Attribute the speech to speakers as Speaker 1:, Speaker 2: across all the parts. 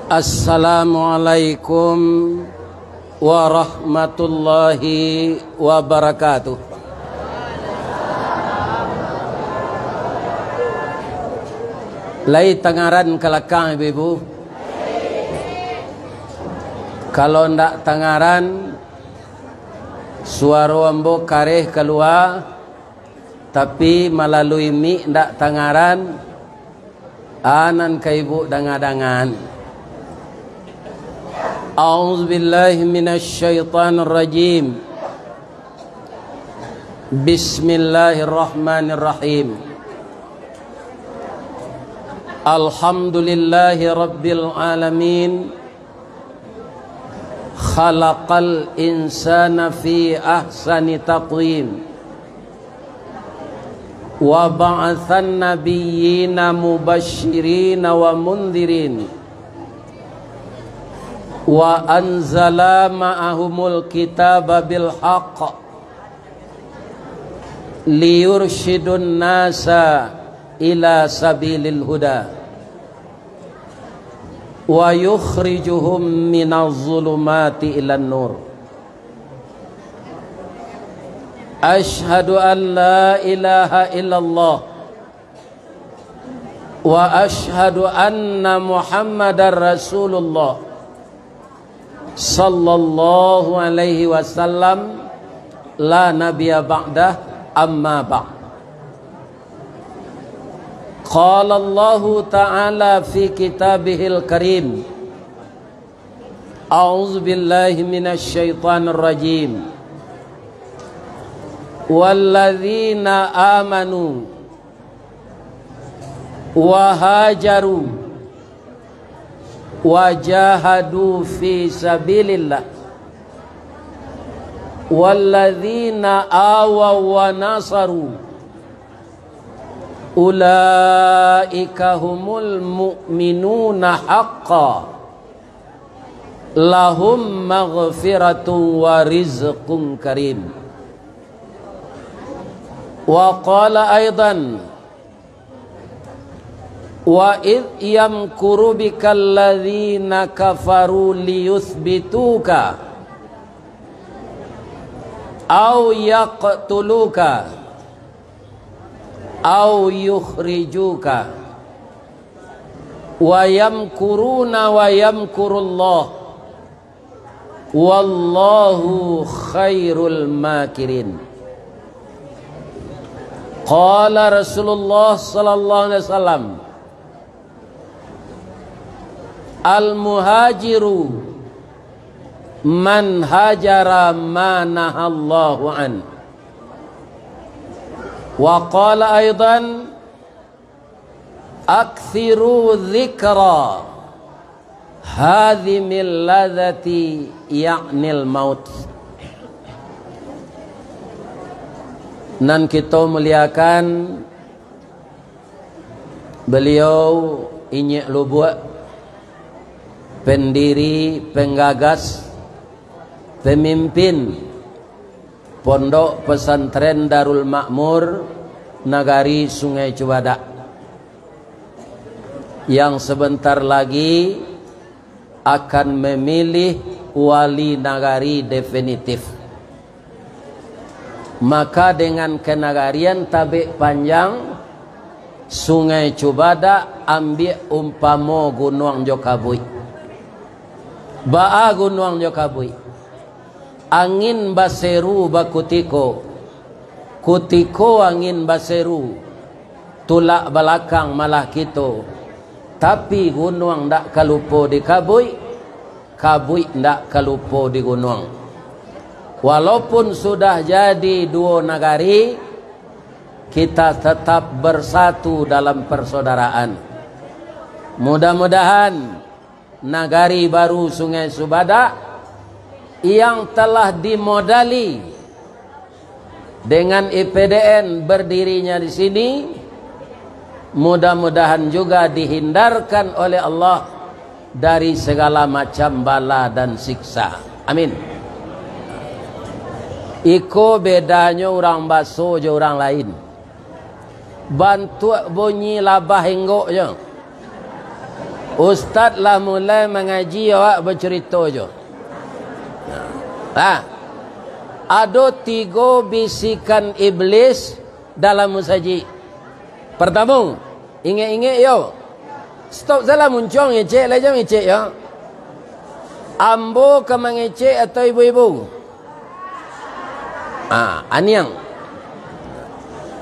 Speaker 1: Assalamualaikum warahmatullahi wabarakatuh. Lai tangaran kelakang ibu-ibu. Kalau ndak tangaran, suara ambo kareh keluar, tapi melalui mi ndak tangaran, anan ke ibu dangan-dangan. A'udzu billahi minasy syaithanir rajim. Bismillahirrahmanirrahim. Alhamdulillahi rabbil alamin. Khalaqal insana fi ahsani taqwim. Wa ba'atsan nabiyyina mubashshirina wa mundhirin. Wa anzala ma'ahumul kitaba bil haqq liyurshidun nasa ila sabilil huda wa yukhrijuhum minaz zulumati ilan nur. Ashhadu an la ilaha illallah wa ashhadu anna Muhammadar Rasulullah sallallahu alaihi wasallam la nabiyya ba'dah amma ba'd. Qala Allah ta'ala fi kitabihil karim. A'udzu billahi minasy syaithanir rajim. Walladzina amanu wa hajaru wajahadu fi sabilillah walladzina awaw wa nasaru ulaika humul mu'minuna haqqan lahum maghfiratun wa rizqun karim. Wa qala aidan wa idh yamkuru bikal ladzina kafaru liyuthbituka aw yaqtuluka aw yukhrijuka wa yamkuruna wa yamkurullah wallahu khairul makirin. Qala Rasulullah sallallahu alaihi wasallam, al-muhajiru man hajara ma nahallahu an. Wa qala aidan akthiru dzikra hadhimil ladzati ya'nil maut. Nan kita muliakan beliau Inyek Lubuk, pendiri, penggagas, pemimpin Pondok Pesantren Darul Makmur Nagari Sungai Cibadak, yang sebentar lagi akan memilih wali nagari definitif. Maka dengan kenagarian tabik panjang Sungai Cibadak ambil umpamo Gunung Jokabui. Ba'a Gunung Jokabui, angin baseru bakutiko, kutiko angin baseru, tulak belakang malah kito. Tapi gunung ndak kalupo di kabui, kabui ndak kalupo di gunung. Walaupun sudah jadi dua nagari, kita tetap bersatu dalam persaudaraan. Mudah-mudahan nagari baru Sungai Cibadak yang telah dimodali dengan IPDN berdirinya di sini, mudah-mudahan juga dihindarkan oleh Allah dari segala macam bala dan siksa. Amin. Iko bedanya orang baso je orang lain. bantu bunyi labah enggok je. Ustaz lah mulai mengaji awak bercerita je. Ada 3 bisikan iblis dalam musajid. Pertama, ingat-ingat yo. Stop salah muncung ngecek lah je ngecek ya. Ambo ke mengecek atau ibu-ibu? Aniang.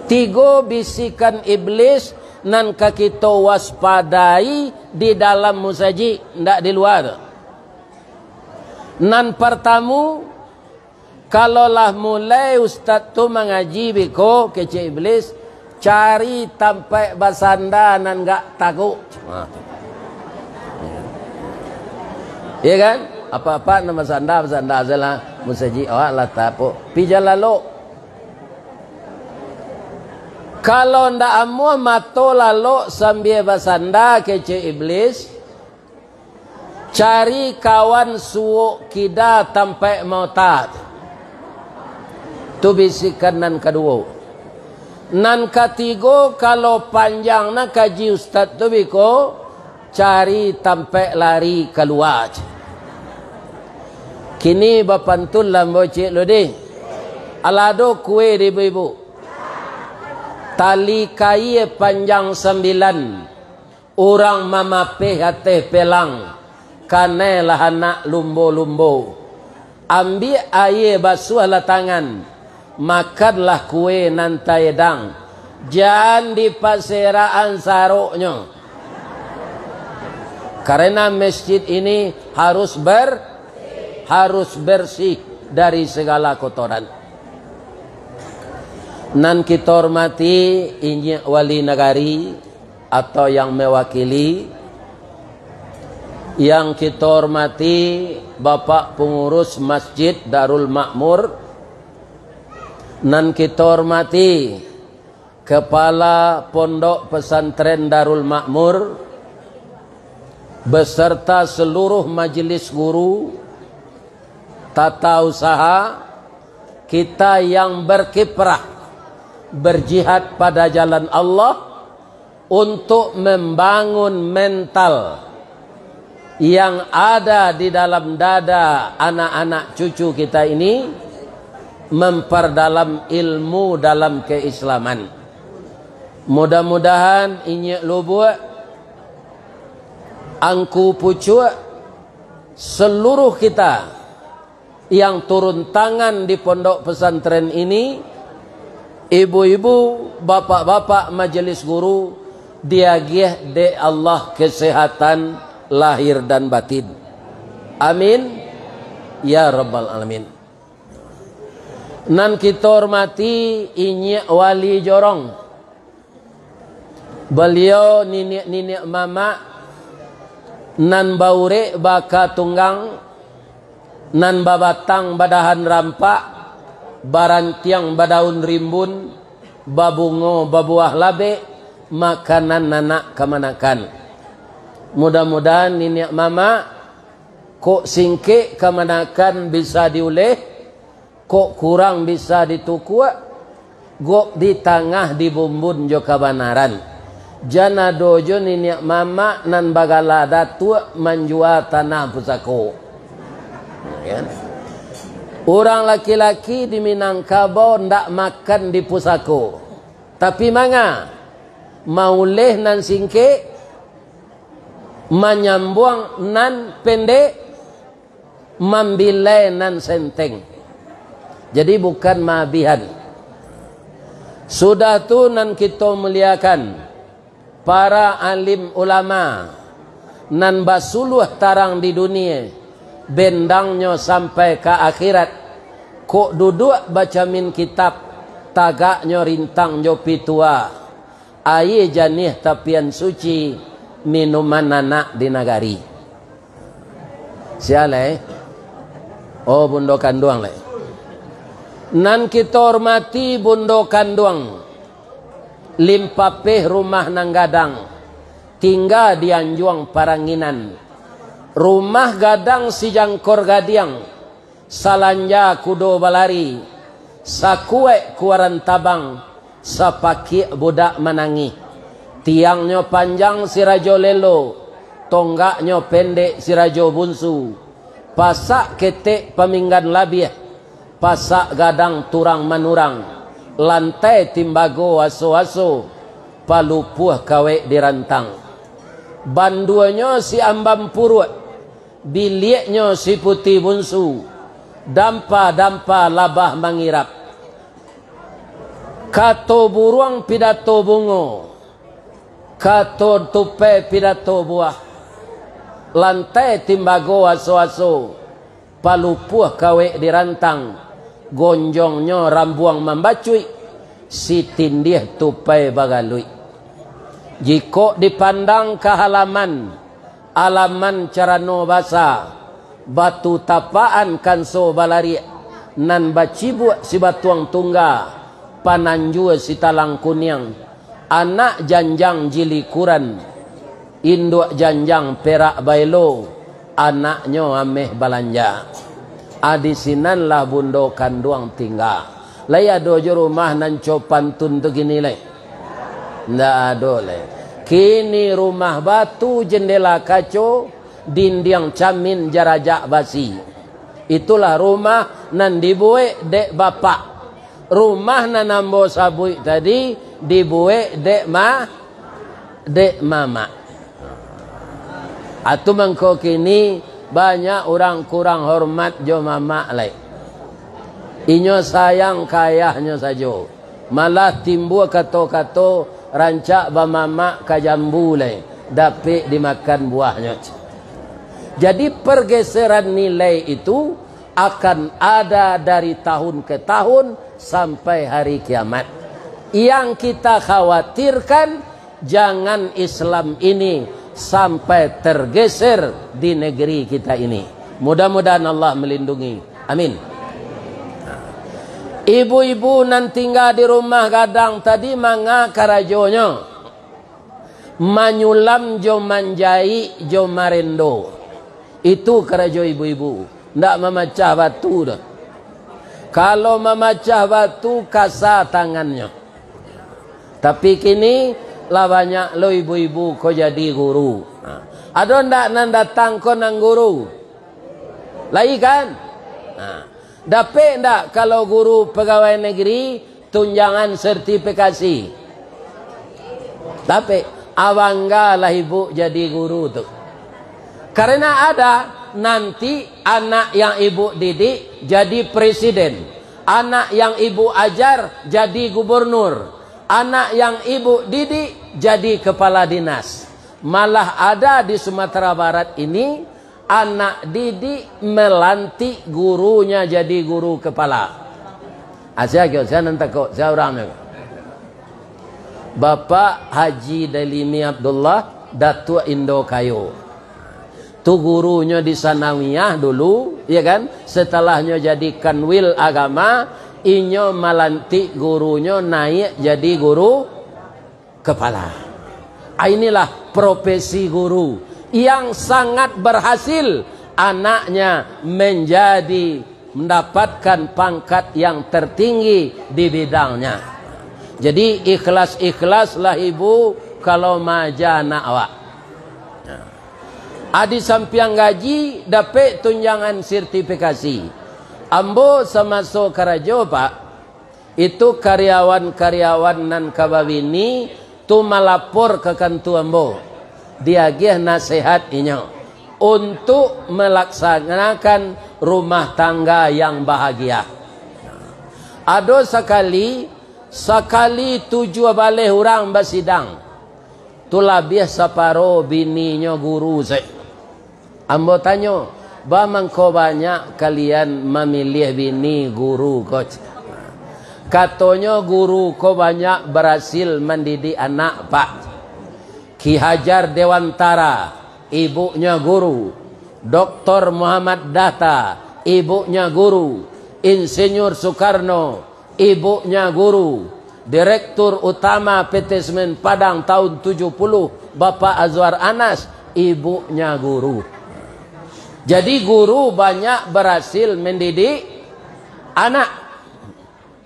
Speaker 1: 3 bisikan iblis nan ka kita waspadai di dalam musajid, ndak di luar. Nan pertama, kalaulah mulai ustaz tu mengaji biko kecik iblis, cari tampai basanda nan gak takut. Iya kan? Apa-apa nama basanda salah musajid awak lah tapo. Pijal lalu. Kalau ndak amuh mato lalu sambil basanda kecik iblis, cari kawan suuk kida tampai mautat. Tu bisikan nan kedua. Nan ketiga, kalau panjang nak kaji ustaz tu biko, cari tampai lari keluar. Kini bapantul lambo cik lo deh. Alado kue di ibu. Tali kai panjang 9, orang mamapeh hati pelang, kanelah anak lumbo-lumbo. Ambil air basuhlah tangan, makanlah kue nantai dang. Jangan di pasiraan saruknya. Karena masjid ini harus bersih dari segala kotoran. Nan kita hormati injil wali negari atau yang mewakili, yang kita hormati Bapak Pengurus Masjid Darul Makmur, nan kita hormati Kepala Pondok Pesantren Darul Makmur beserta seluruh majelis guru, tata usaha kita yang berkiprah berjihad pada jalan Allah untuk membangun mental yang ada di dalam dada anak-anak cucu kita ini, memperdalam ilmu dalam keislaman. Mudah-mudahan ini lubuh angku pucuk seluruh kita yang turun tangan di pondok pesantren ini, ibu-ibu, bapak-bapak majelis guru, diagih de Allah kesehatan lahir dan batin. Amin ya rabbal alamin. Nan kita hormati inyi wali jorong. Beliau nenek mama nan baure baka tunggang, nan babatang badahan rampak, barantiang badaun rimbun, babungo babuah labe, makanan nanak kemanakan. Mudah-mudahan nenek mama kok singke kemanakan bisa diuleh, kok kurang bisa ditukuk, gok di tengah dibumbun jo kabanaran. Jana dojo nenek mama nan bagala datu menjual tanah pusako. Ya. Orang laki-laki di Minangkabau ndak makan di pusako. Tapi manga mauleh nan singke, menyambung nan pendek, membilai nan senteng. Jadi bukan mabihan. Sudah tu nan kita muliakan para alim ulama nan basuluh tarang di dunia, bendangnya sampai ke akhirat, kok duduk baca min kitab, tagaknya rintang jopi tua, air janih tapian suci, minuman anak di nagari. Siapa Oh Bundo Kanduang le. Nan kita hormati Bundo Kanduang, limpapeh rumah nang gadang, tinggal di Anjuang Paranginan. Rumah gadang si jangkor gadiang, salanja kudo balari, sakue kuaran tabang, sapaki budak menangi. Tiangnya panjang si rajo lelo, tonggaknya pendek si rajo bunsu. Pasak ketek peminggan labiah, pasak gadang turang manurang, lantai timbago aso-aso, palupuh kawe dirantang. Banduanya si ambam purut, biliknya si putih bunsu, dampa-dampa labah mangirap. Kato buruang pidato bungo, kato tupe pidato buah, lantai timbago aso-aso, palupuh kawe dirantang, gonjongnya rambuang membacui, si tindih tupai bagalui. Jika dipandang ke halaman, alaman carano basa, batu tapaan kanso balari, nan bacibu si batuang tungga, pananjua si talang kuniang, anak janjang jilikuran, induk janjang perak bailo, anaknya ameh balanja. Adisinanlah bundo kanduang tinggal. Laya dojo rumah nan copan tuntuk ini leh. Ndak ada leh. Kini rumah batu, jendela kaco, dinding camin jarajak basi. Itulah rumah nan dibuat dek bapak. Rumah nan ambo sabui tadi dibuat dek mama. Atu mangko kini banyak orang kurang hormat jo mama lai. Inyo sayang kayahnya saja. Malah timbul kato-kato rancak ba mama kajambu lai. Dapat dimakan buahnya. Jadi pergeseran nilai itu akan ada dari tahun ke tahun sampai hari kiamat. Yang kita khawatirkan jangan Islam ini sampai tergeser di negeri kita ini. Mudah-mudahan Allah melindungi. Amin. Ibu-ibu nan tinggal di rumah gadang tadi manga karajonyo, manyulam jo manjai jo marendo. Itu karajo ibu-ibu. Ndak memecah batu dah. Kalau memecah batu kasar tangannya. Tapi kini lah banyak lo ibu-ibu kau jadi guru. Ada ndak nan datang kau nang guru? Lagi kan? Dapat ndak kalau guru pegawai negeri tunjangan sertifikasi? Dapat. Abanggalah ibu jadi guru tu. Karena ada nanti anak yang ibu didik jadi presiden, anak yang ibu ajar jadi gubernur, anak yang ibu didik jadi kepala dinas. Malah ada di Sumatera Barat ini anak didik melantik gurunya jadi guru kepala. Asyik saya nanti kok saya orangnya. Bapak Haji Dalimi Abdullah Datuk Indo Kayu. Tu gurunya di Sanawiyah dulu, ya kan? Setelahnya jadi kanwil agama, inyo melantik gurunya naik jadi guru kepala. Inilah profesi guru yang sangat berhasil, anaknya mendapatkan pangkat yang tertinggi di bidangnya. Jadi ikhlas-ikhlaslah ibu kalau maja anak awak. Adi sampiang gaji dapat tunjangan sertifikasi. Ambo semasuk karajo pak, itu karyawan-karyawan nan kabawini tu melapor ke kantu ambo. Dia gih nasihat inyo untuk melaksanakan rumah tangga yang bahagia. Ada sekali 7 balik orang bersidang. Tu labih separo bininya guru saya. Ambo tanya, bamang ko banyak kalian memilih bini guru coach? Katanya guru ko banyak berhasil mendidik anak pak. Ki Hajar Dewantara, ibunya guru. Dr. Muhammad Datta, ibunya guru. Insinyur Soekarno, ibunya guru. Direktur Utama PT Semen Padang tahun 70, Bapak Azwar Anas, ibunya guru. Jadi guru banyak berhasil mendidik anak.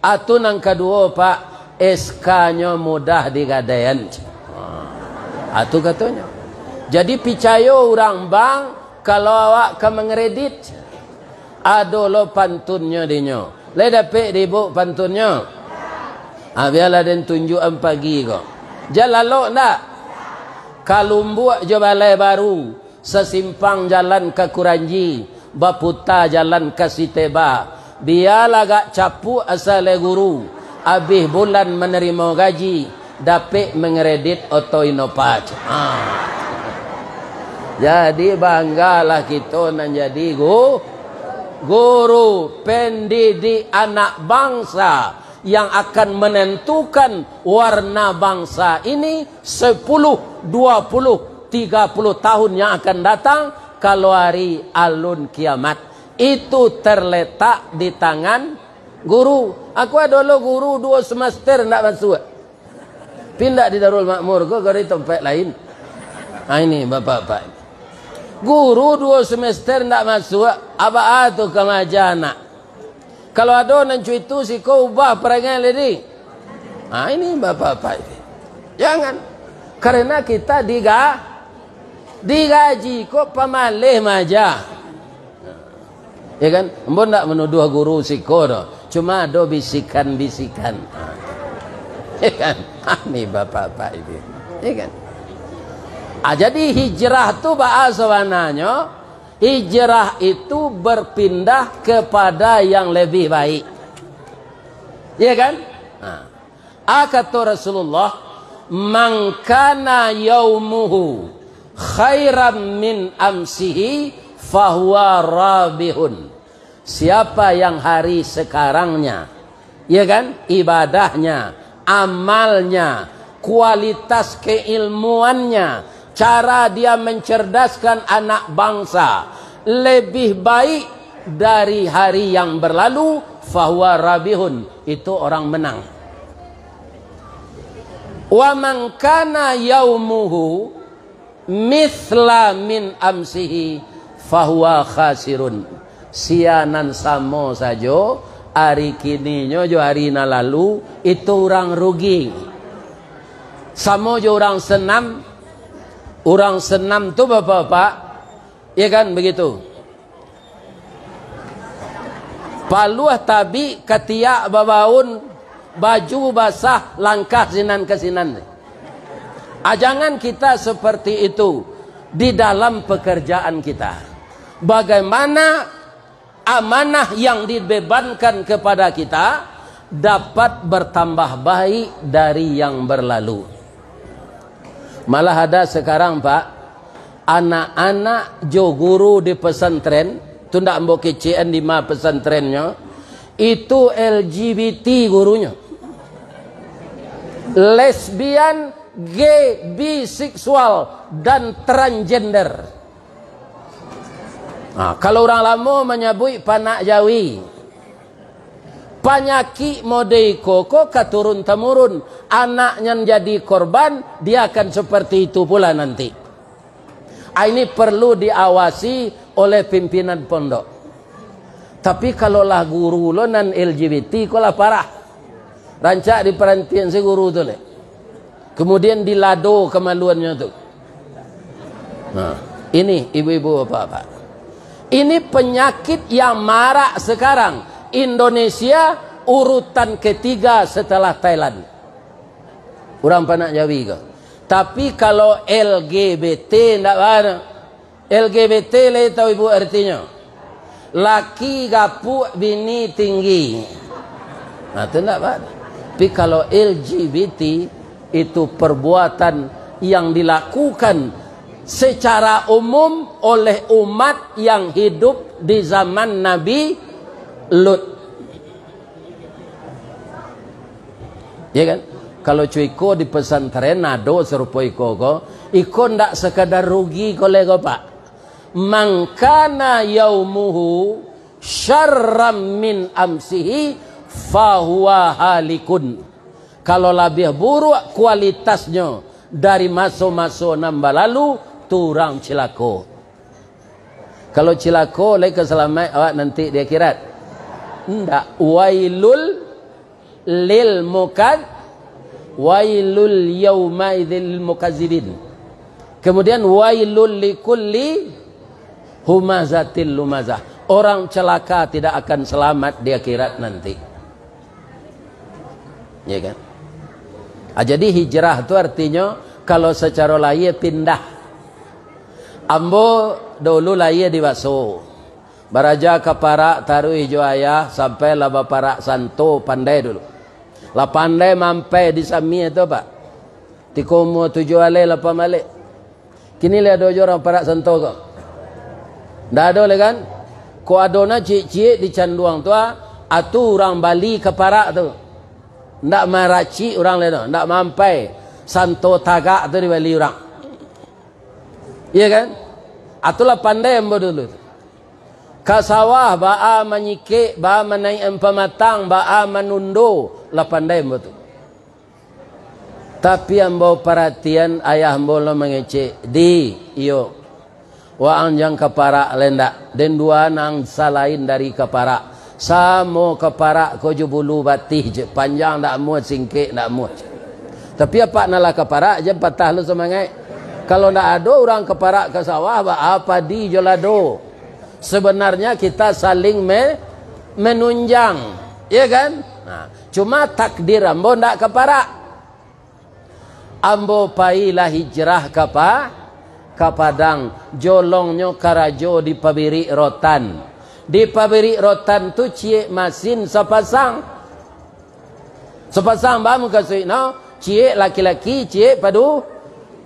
Speaker 1: Atau yang kedua pak, SK-nya mudah digadaian. Itu katanya. Jadi percaya orang bang kalau awak ke mengredit ada lo pantunnya dinyo. Le dapat dibu pantunnya. Biarlah den tunjukan pagi kok. Jalan lo ndak? Kalumbu je balai baru, sesimpang jalan ke Kuranji, baputa jalan ke Siteba. Biarlah gak capu asal guru. Habis bulan menerima gaji, dapat mengredit auto inopat. Jadi banggalah kita nak jadi guru pendidik anak bangsa yang akan menentukan warna bangsa ini 10, 20, 30 tahun yang akan datang kalau hari alun kiamat. Itu terletak di tangan guru. Aku ada dulu guru 2 semester nak masuk. Pindah di Darul Makmur ke di tempat lain. Ini bapak-bapak. Guru 2 semester nak masuk. Apa tu kemaja nak? Kalau ada nancu itu si kau ubah perangai lagi. Ini bapak-bapak. Jangan. Karena kita digaji kok pamalih maja. Ya kan? Mbok nak menuduh guru siko dah. Cuma ada bisikan-bisikan. Ya kan? Ini bapak-bapak itu. Ya kan? Jadi hijrah tu bahasa mananya, hijrah itu berpindah kepada yang lebih baik. Ya kan? Kata Rasulullah, "Man kana yaumuhu khairan min amsihi fahuwa rabihun." Siapa yang hari sekarangnya, ya kan, ibadahnya, amalnya, kualitas keilmuannya, cara dia mencerdaskan anak bangsa lebih baik dari hari yang berlalu, fahuwa rabihun, itu orang menang. Wa man kana yaumuhu mithla min amsihi fahuwa khasirun. Sianan samo saja hari kininya jo hari na lalu itu orang rugi. Samo jo orang senam. Orang senam tu bapak-bapak, ya kan begitu. Paluah tabi ketiak babaun baju basah langkah sinan ke sinan. Jangan kita seperti itu di dalam pekerjaan kita. Bagaimana amanah yang dibebankan kepada kita dapat bertambah baik dari yang berlalu. Malah ada sekarang Pak, anak-anak jo guru di pesantren, tu ndak mbok kecen di ma pesantrennya, itu LGBT gurunya. Lesbian, gay, biseksual dan transgender. Kalau orang lama menyebut panak jawi, penyakit modeko kok keturun temurun, anaknya jadi korban, dia akan seperti itu pula nanti. Ini perlu diawasi oleh pimpinan pondok. Tapi kalau lah guru lo nan LGBT kok lah parah, rancak di perhentian si guru tu le. Kemudian dilado kemaluannya tu. Ini ibu-ibu bapak-bapak. Ini penyakit yang marak sekarang. Indonesia urutan ketiga setelah Thailand. Orang panak Jawi ke. Tapi kalau LGBT tidak ada. LGBT le tahu ibu artinya. Laki gapuk, bini tinggi. Itu tidak ada. Tapi kalau LGBT itu perbuatan yang dilakukan secara umum oleh umat yang hidup di zaman Nabi Lut. Ya kan? Kalau cuiko di pesantren nado serupa iko ndak sekadar rugi kolego Pak. Mangkana yaumuhu syarram min amsihi fahuwa halikun. Kalau lebih buruk kualitasnya dari maso-maso nambah lalu, turang cilako. Kalau cilako lagi keselamat awak nanti di akhirat. Ndak wailul lil wailul yaumaidil mukazzibin. Kemudian wailul likulli humazatil lumazah. Orang celaka tidak akan selamat di akhirat nanti. Ya kan? Jadi hijrah itu artinya kalau secara lahir pindah. Ambo dulu lahir di Baso. Baraja ke Parak taruh hijau ayah sampai lah Parak Santo pandai dulu. Lah pandai mampai di Sami itu pak. Tikomo tujuh alai lapa malik. Kini lihat dojo orang Parak Santo kok. Ndak ada le kan? Ko adona cik-cik di Canduang tua atu orang Bali ke Parak tu. Ndak maraci orang le no, ndak mampai Santo Tagak tu di Bali orang. Iya kan? Atulah pandai ambo dulu. Ka sawah baa menyikik, baa menaik pematang, baa menundo, lah pandai ambo tu. Tapi ambo perhatian ayah ambo lo mengecek di iyo. Wa anjang keparak lendak dan dua nang salain dari keparak. Samo keparak ko jubulu batih je panjang dak muat singkik dak muat. Tapi apa nala keparak je patah lu semangat. Kalau ndak ada orang keparak ke sawah apa di jolado. Sebenarnya kita saling menunjang, ya kan? Nah, cuma takdir ambo ndak keparak. Ambo pailah hijrah ke Padang, jolongnya karajo di pabiri rotan. Di pabiri rotan tu cie masin sepasang bamu kasih no, cie laki-laki, cie padu,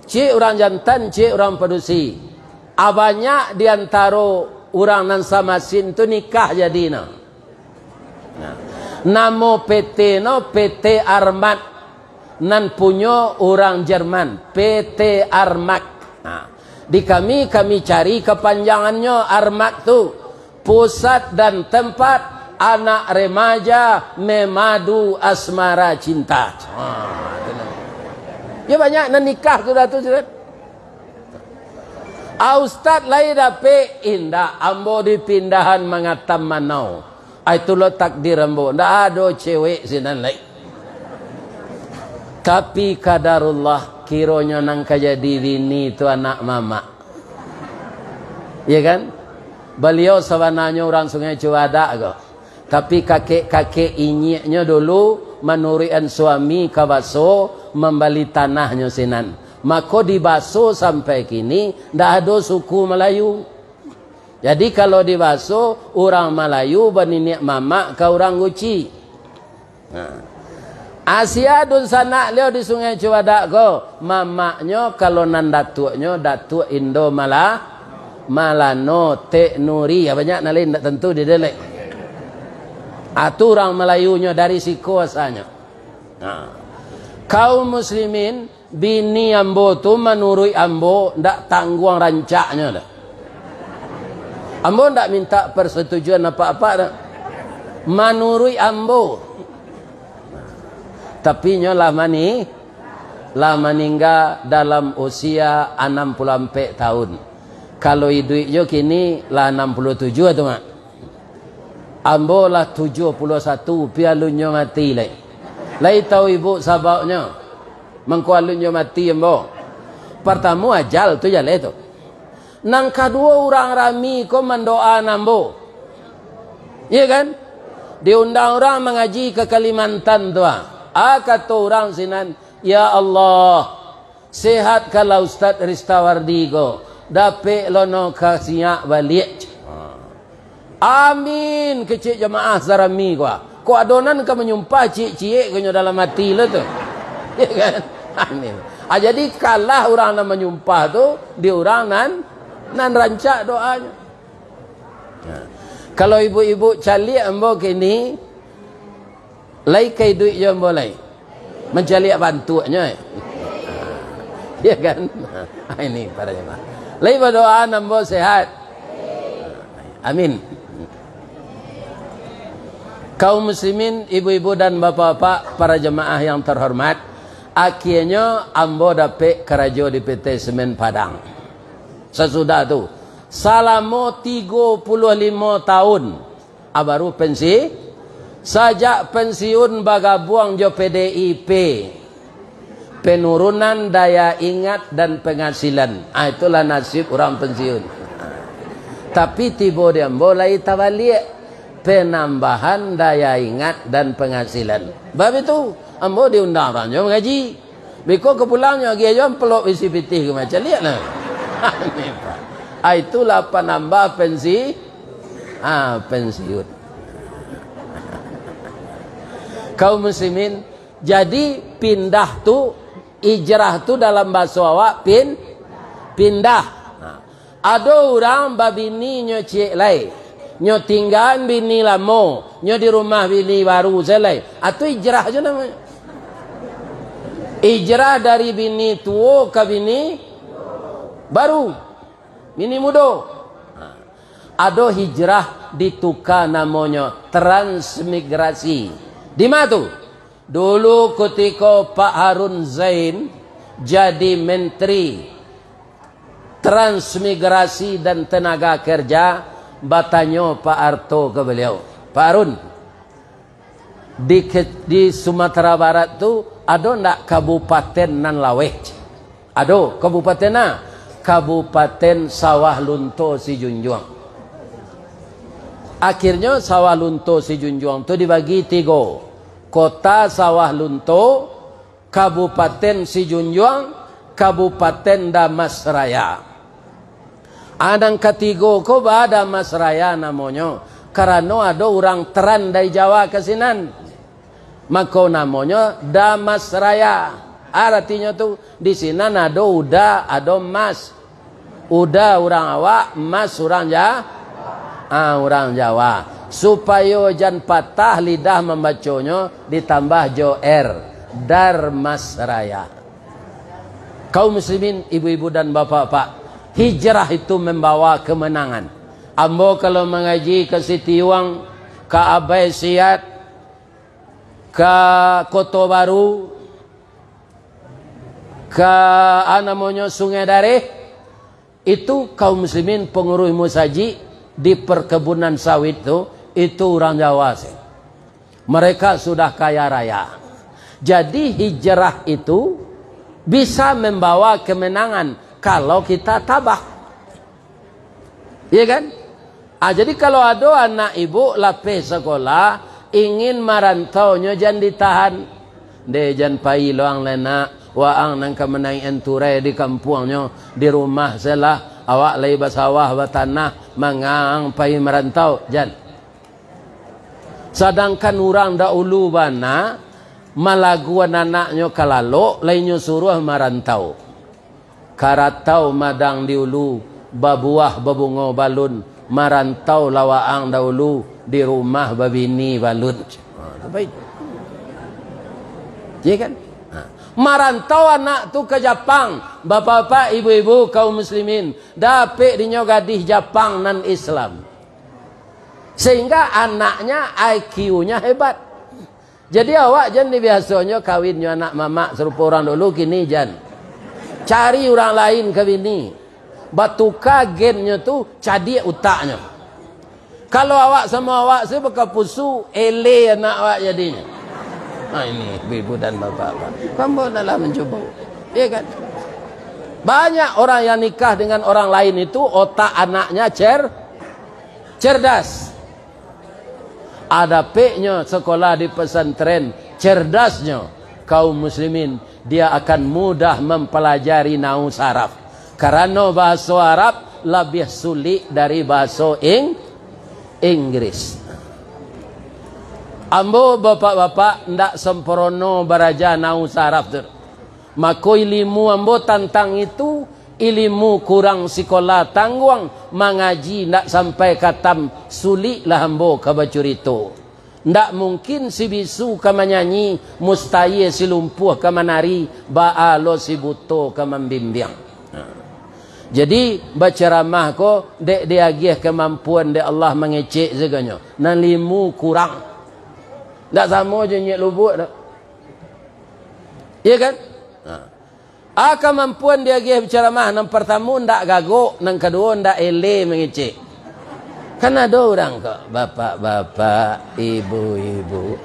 Speaker 1: cie orang jantan, cie orang padusi. Banyak diantara orang nan samasin tu nikah jadi no. Namo PT no PT Armat nan punya orang Jerman, PT Armat. Nah, di kami cari kepanjangannya Armat tu pusat dan tempat anak remaja memadu asmara cinta. Ya banyak nan nikah sudah tu sudah. Ustaz lain dapat indah ambo dipindahan mengatam manau. Itulah takdir ambo. Ndak ada cewek sinan lain. Tapi kadarullah kironya nang kajadi bini itu anak mama. Iya kan? Beliau sebenarnya orang Sungai Cibadak kok. Tapi kakek-kakek inyeknya dulu menurian suami ke Baso membeli tanahnya sinan. Maka di Baso sampai kini ndak ada suku Melayu. Jadi kalau di Baso orang Melayu berninik mama ke orang Guci. Nah. Asia dun sanak leo di Sungai Cibadak ko mamaknya kalau nan datuknya datuk Indo Malano Tek Nuri ya banyak nalin tak tentu di delek. Orang Melayunya dari siku asalnya. Nah. Kaum muslimin bini ambo tu menurut ambo ndak tangguang rancaknya dah. Ambo ndak minta persetujuan apa-apa dah. Menurut ambo. Tapi nyolah meninggal dalam usia 64 tahun. Kalau hidup kini lah 67 tu mak. Ambo lah 71 pialunyo mati lai. Lai tahu ibu sababnya. Mengkualunyo mati ambo. Pertama ajal tu jale tu. Nang kedua orang rami ko mendoa nambo. Iya kan? Diundang orang mengaji ke Kalimantan tu ah. Kata orang sinan, ya Allah, sehat kalau Ustaz Ristawardigo, dapat lono kasihnya balik. Amin, kecik jemaah zarami gua. Ko adonan ka menyumpah cik-cik kenyo dalam hati lo tu. Ya kan? Amin. Jadi kalah orang nan menyumpah tu, di orang nan rancak doanya. Kalau ibu-ibu calik ambo kini lai kai duit je boleh mencari bantuannya ya kan. Ini para jemaah lai berdoa nambo sehat amin. Kaum muslimin ibu-ibu dan bapak-bapak para jemaah yang terhormat, akhirnya ambo dapat kerajo di PT Semen Padang. Sesudah tu selama 35 tahun baru pensi. Sajak pensiun bagabuang jo PDIP penurunan daya ingat dan penghasilan. Itulah nasib orang pensiun. Tapi tiba dia mulai tabalik, penambahan daya ingat dan penghasilan. Sebab itu ambo diundang orang jom ngaji. Biko kepulangnya dia jom peluk isi pitih ke macam lihatlah. Itulah penambah pensiun. Kaum muslimin, jadi pindah tu, hijrah tu dalam bahasa awak pindah. Ada orang babini nyo cik lai, nyo tinggal bini lama, nyo di rumah bini baru selai. Atau hijrah je namanya. Hijrah dari bini tua ke bini baru, bini muda. Ada hijrah ditukar namanya transmigrasi. Di mana tu? Dulu ketika Pak Harun Zain jadi menteri transmigrasi dan tenaga kerja, batanyo Pak Harto ke beliau, Pak Harun, di Sumatera Barat tu ada ndak kabupaten nan laweh? Ada kabupaten na? Kabupaten Sawah Lunto Sijunjuang. Akhirnya Sawah Lunto Sijunjuang tu dibagi 3. Kota Sawah Lunto, Kabupaten Sijunjuang, Kabupaten Damasraya. Adang ketiga ko ba Damasraya namanya, karena ada orang teran dari Jawa ke sinan, maka namanya Damasraya. Artinya tu di sinan ada uda, ada mas. Uda orang awak, mas orang orang Jawa. Supaya jan patah lidah membacanya ditambah jo Darmasraya. Kaum muslimin, ibu-ibu dan bapak-bapak, hijrah itu membawa kemenangan. Ambo kalau mengaji ke Sitiwang, ke Abai Siat, ke Kota Baru, ke namanya Sungai Dareh, itu kaum muslimin pengurus musaji di perkebunan sawit itu orang Jawa sih. Mereka sudah kaya raya. Jadi hijrah itu bisa membawa kemenangan kalau kita tabah. Iya kan? Jadi kalau ada anak ibu lapis sekolah ingin marantaunya jangan ditahan. De jan pai loang lena waang nang kamenai enture di kampungnya, di rumah selah awak lai basawah batanah mangang pai merantau jan. Sedangkan orang dahulu bana malaguan anaknya kalalo lainnya suruh marantau. Karatau madang diulu, babuah babungo balun, marantau lawaang dahulu di rumah babini balun. Baik. Ya kan? Marantau anak tu ke Jepang, bapak-bapak, ibu-ibu, kaum muslimin, dapet dinyo gadih Jepang nan Islam. Sehingga anaknya IQ-nya hebat. Jadi awak jangan biasanya kawinnya anak mama serupa orang dulu, kini jangan. Cari orang lain ke bini. Batuka gennya tu cadi utaknya. Kalau awak sama awak saya berkapusu, ele anak awak jadinya. Ini ibu dan bapak-bapak. Kamu adalah mencoba. Iya kan? Banyak orang yang nikah dengan orang lain itu otak anaknya cerdas. Ada P-nya sekolah di pesantren, cerdasnya kaum muslimin, dia akan mudah mempelajari nahwu saraf. Karena bahasa Arab lebih sulit dari bahasa Inggris. Ambo bapak-bapak ndak sempurna beraja nahwu saraf tu. Maka ilmu ambo tentang itu ilmu kurang sekolah tangguang mengaji ndak sampai katam sulit lah ambo kabacurito. Ndak mungkin si bisu ka menyanyi, mustahil si lumpuh ka menari, baalo si buto ka membimbing. Jadi berceramah ko dek dia agih kemampuan dek Allah mengecek seganya. Nan limu kurang. Ndak sama je nyek lubuk dak. Iya kan? Kemampuan dia agih berceramah nang pertama ndak gagok, nang kedua ndak ele mengecek. Kan ada orang kok, bapak-bapak, ibu-ibu.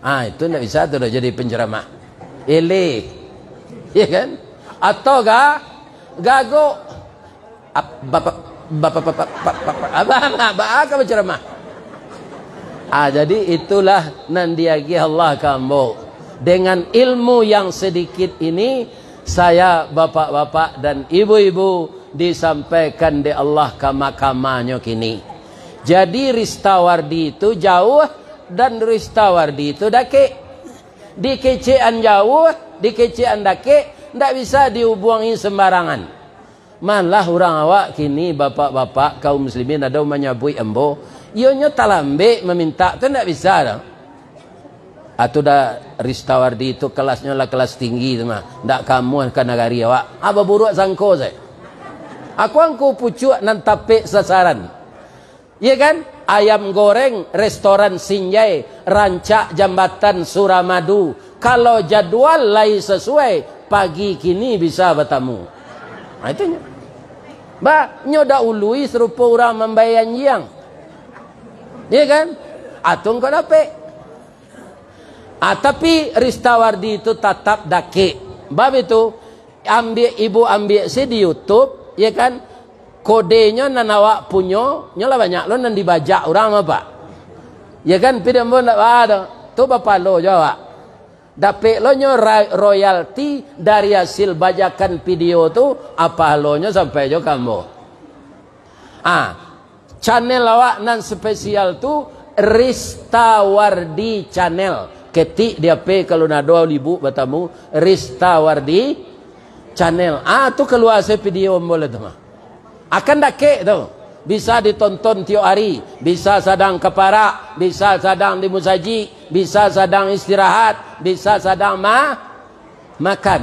Speaker 1: Itu tidak bisa tuh jadi penceramah. Ele, ya kan? Atau gago, bapak penceramah. Jadi itulah nandiagi Allah kambo. Dengan ilmu yang sedikit ini, saya bapak-bapak dan ibu-ibu disampaikan di Allah kama-kamanya kini. Jadi Ristawardi itu jauh dan Ristawardi itu dake. Di kecean jauh, di kecean dake, tidak bisa dihubungi sembarangan. Malah orang awak kini bapak-bapak kaum muslimin ada menyabui embo, ionya talambe meminta, itu tidak bisa dah. Atau dah Ristawardi itu kelasnya lah kelas tinggi tu mah. Ndak kamu kan negari awak. Apa buruk sangko saya. Aku angku pucuk nan tapik sasaran. Ya kan? Ayam goreng restoran Sinjai, rancak jambatan Suramadu. Kalau jadwal lain sesuai, pagi kini bisa bertamu. Itunya. Nyoda ului serupa orang membayar yang. Ya kan? Atung kau dapat. Tapi Ristawardi itu tetap dake. Bab itu ibu ambil si di YouTube, ya kan? Kodenya nan awak punyo, nyola banyak lo nan dibajak orang apa? Ya kan? Pidam pun tak ada. Tu bapa lo jawab. Dapat lo nyo royalti dari hasil bajakan video tu apa lo nyo sampai jo kamu. Channel awak nan spesial tu Ristawardi channel. Ketik dia pe kalau nak 2,000 bertamu Ristawardi channel. Tu keluar saya video boleh tu mah. Akan dake tu. Bisa ditonton tiap hari, bisa sedang keparak, bisa sedang di musaji, bisa sedang istirahat, bisa sedang makan.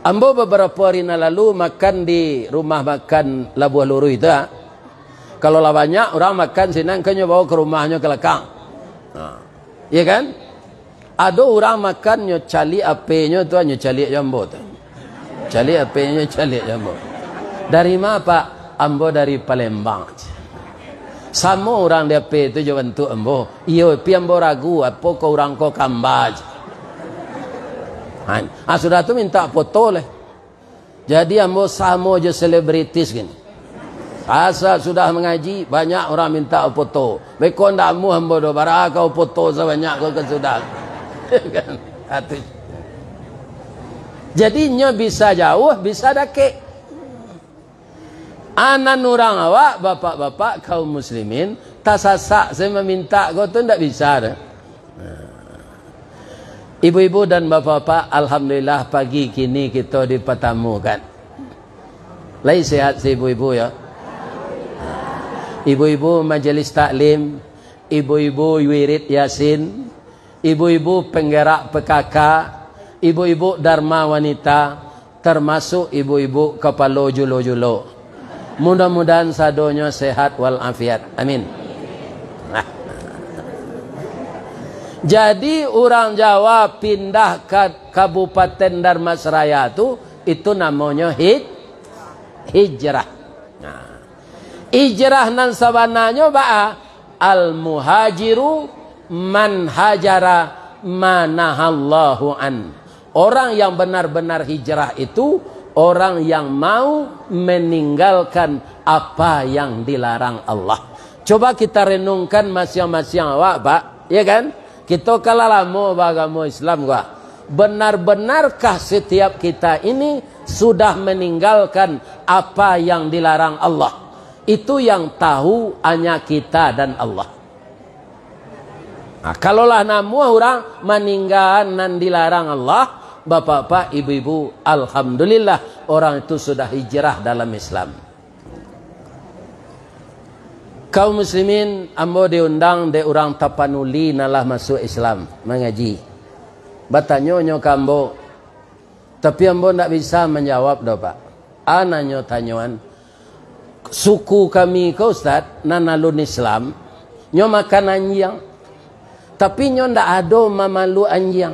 Speaker 1: Ambo beberapa hari lalu makan di rumah makan Labuah Luru itu. Kalau lah banyak orang makan senang kanya bawa ke rumahnya ke lekang. Ya kan? Ada orang makan nyo cali apenya tu nyo cali jambo tu. Cali apenya cali jambo. Dari mana Pak? Ambo dari Palembang. Sama orang dia pe tu jo bentuk ambo. Iyo pi ambo ragu apa ko orang ko kambaj. Sudah tu minta foto leh. Jadi ambo sama je selebritis gini. Asal sudah mengaji banyak orang minta foto. Bekon dak mu ambo do bara kau foto sebanyak kau ke sudah. Kan? Jadi nyo bisa jauh, bisa dake. Anak orang awak, bapak-bapak kaum muslimin, tak sasak saya meminta kau tu tidak bisa dah. Ibu-ibu dan bapak-bapak, alhamdulillah pagi kini kita dipertemukan. Lai sehat si ibu-ibu ya. Ibu-ibu majelis taklim, ibu-ibu wirid yasin, ibu-ibu penggerak PKK, ibu-ibu dharma wanita, termasuk ibu-ibu kepala julo-julo. Mudah-mudahan sadonya sehat walafiat. Amin. Jadi orang Jawa pindah ke Kabupaten Dharmasraya itu namanya hijrah. Hijrah nan sabananya al-muhajiru man hajara manahallahu an. Orang yang benar-benar hijrah itu orang yang mau meninggalkan apa yang dilarang Allah. Coba kita renungkan masing-masing awak, Pak. Ya kan? Kita kalau lama beragama Islam gua. Benar-benarkah setiap kita ini sudah meninggalkan apa yang dilarang Allah? Itu yang tahu hanya kita dan Allah. Kalaulah namu orang meninggalkan yang dilarang Allah, bapak-bapak, ibu-ibu, alhamdulillah orang itu sudah hijrah dalam Islam. Kaum muslimin, ambo diundang de orang Tapanuli nalah masuk Islam mengaji. Bertanya kambo, tapi ambo tidak bisa menjawab dah Pak. Anaknya tanyaan, suku kami ke Ustaz nanalun Islam, nyo makan anjing, tapi nyo ndak ada mamalu anjing.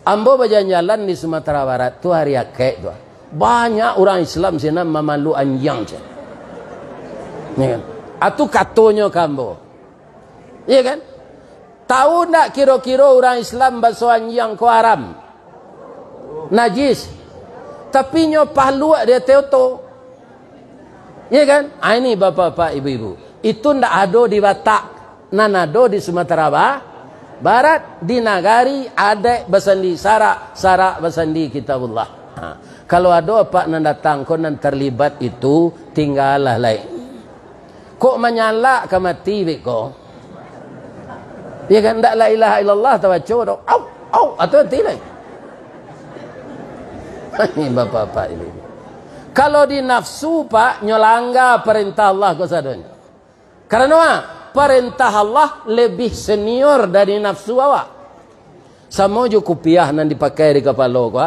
Speaker 1: Ambo berjalan-jalan di Sumatera Barat tu hari akek tu. Banyak orang Islam sana mamalu anjing je. Ya kan? Atu katanya kambo. Ya kan? Tahu tak kira-kira orang Islam basuh anjing ko haram? Najis. Tapi nyo palu dia teoto. Ya kan? Ini bapak-bapak, ibu-ibu. Itu ndak ada di Batak, nan ada di Sumatera Barat, di Nagari ada basandi sarak basandi kitabullah. Kalau ada apa nan datang ko nan terlibat itu tinggallah lain. Kok menyala ke mati beko? Ya kan ndak la ilaha illallah tawacu dok. Au atau tidak. Ini bapak-bapak ini. Kalau di nafsu pak nyolangga perintah Allah ko sadonya. Karena perintah Allah lebih senior dari nafsu awak. Sama juga kupiah nan dipakai di kepala ko.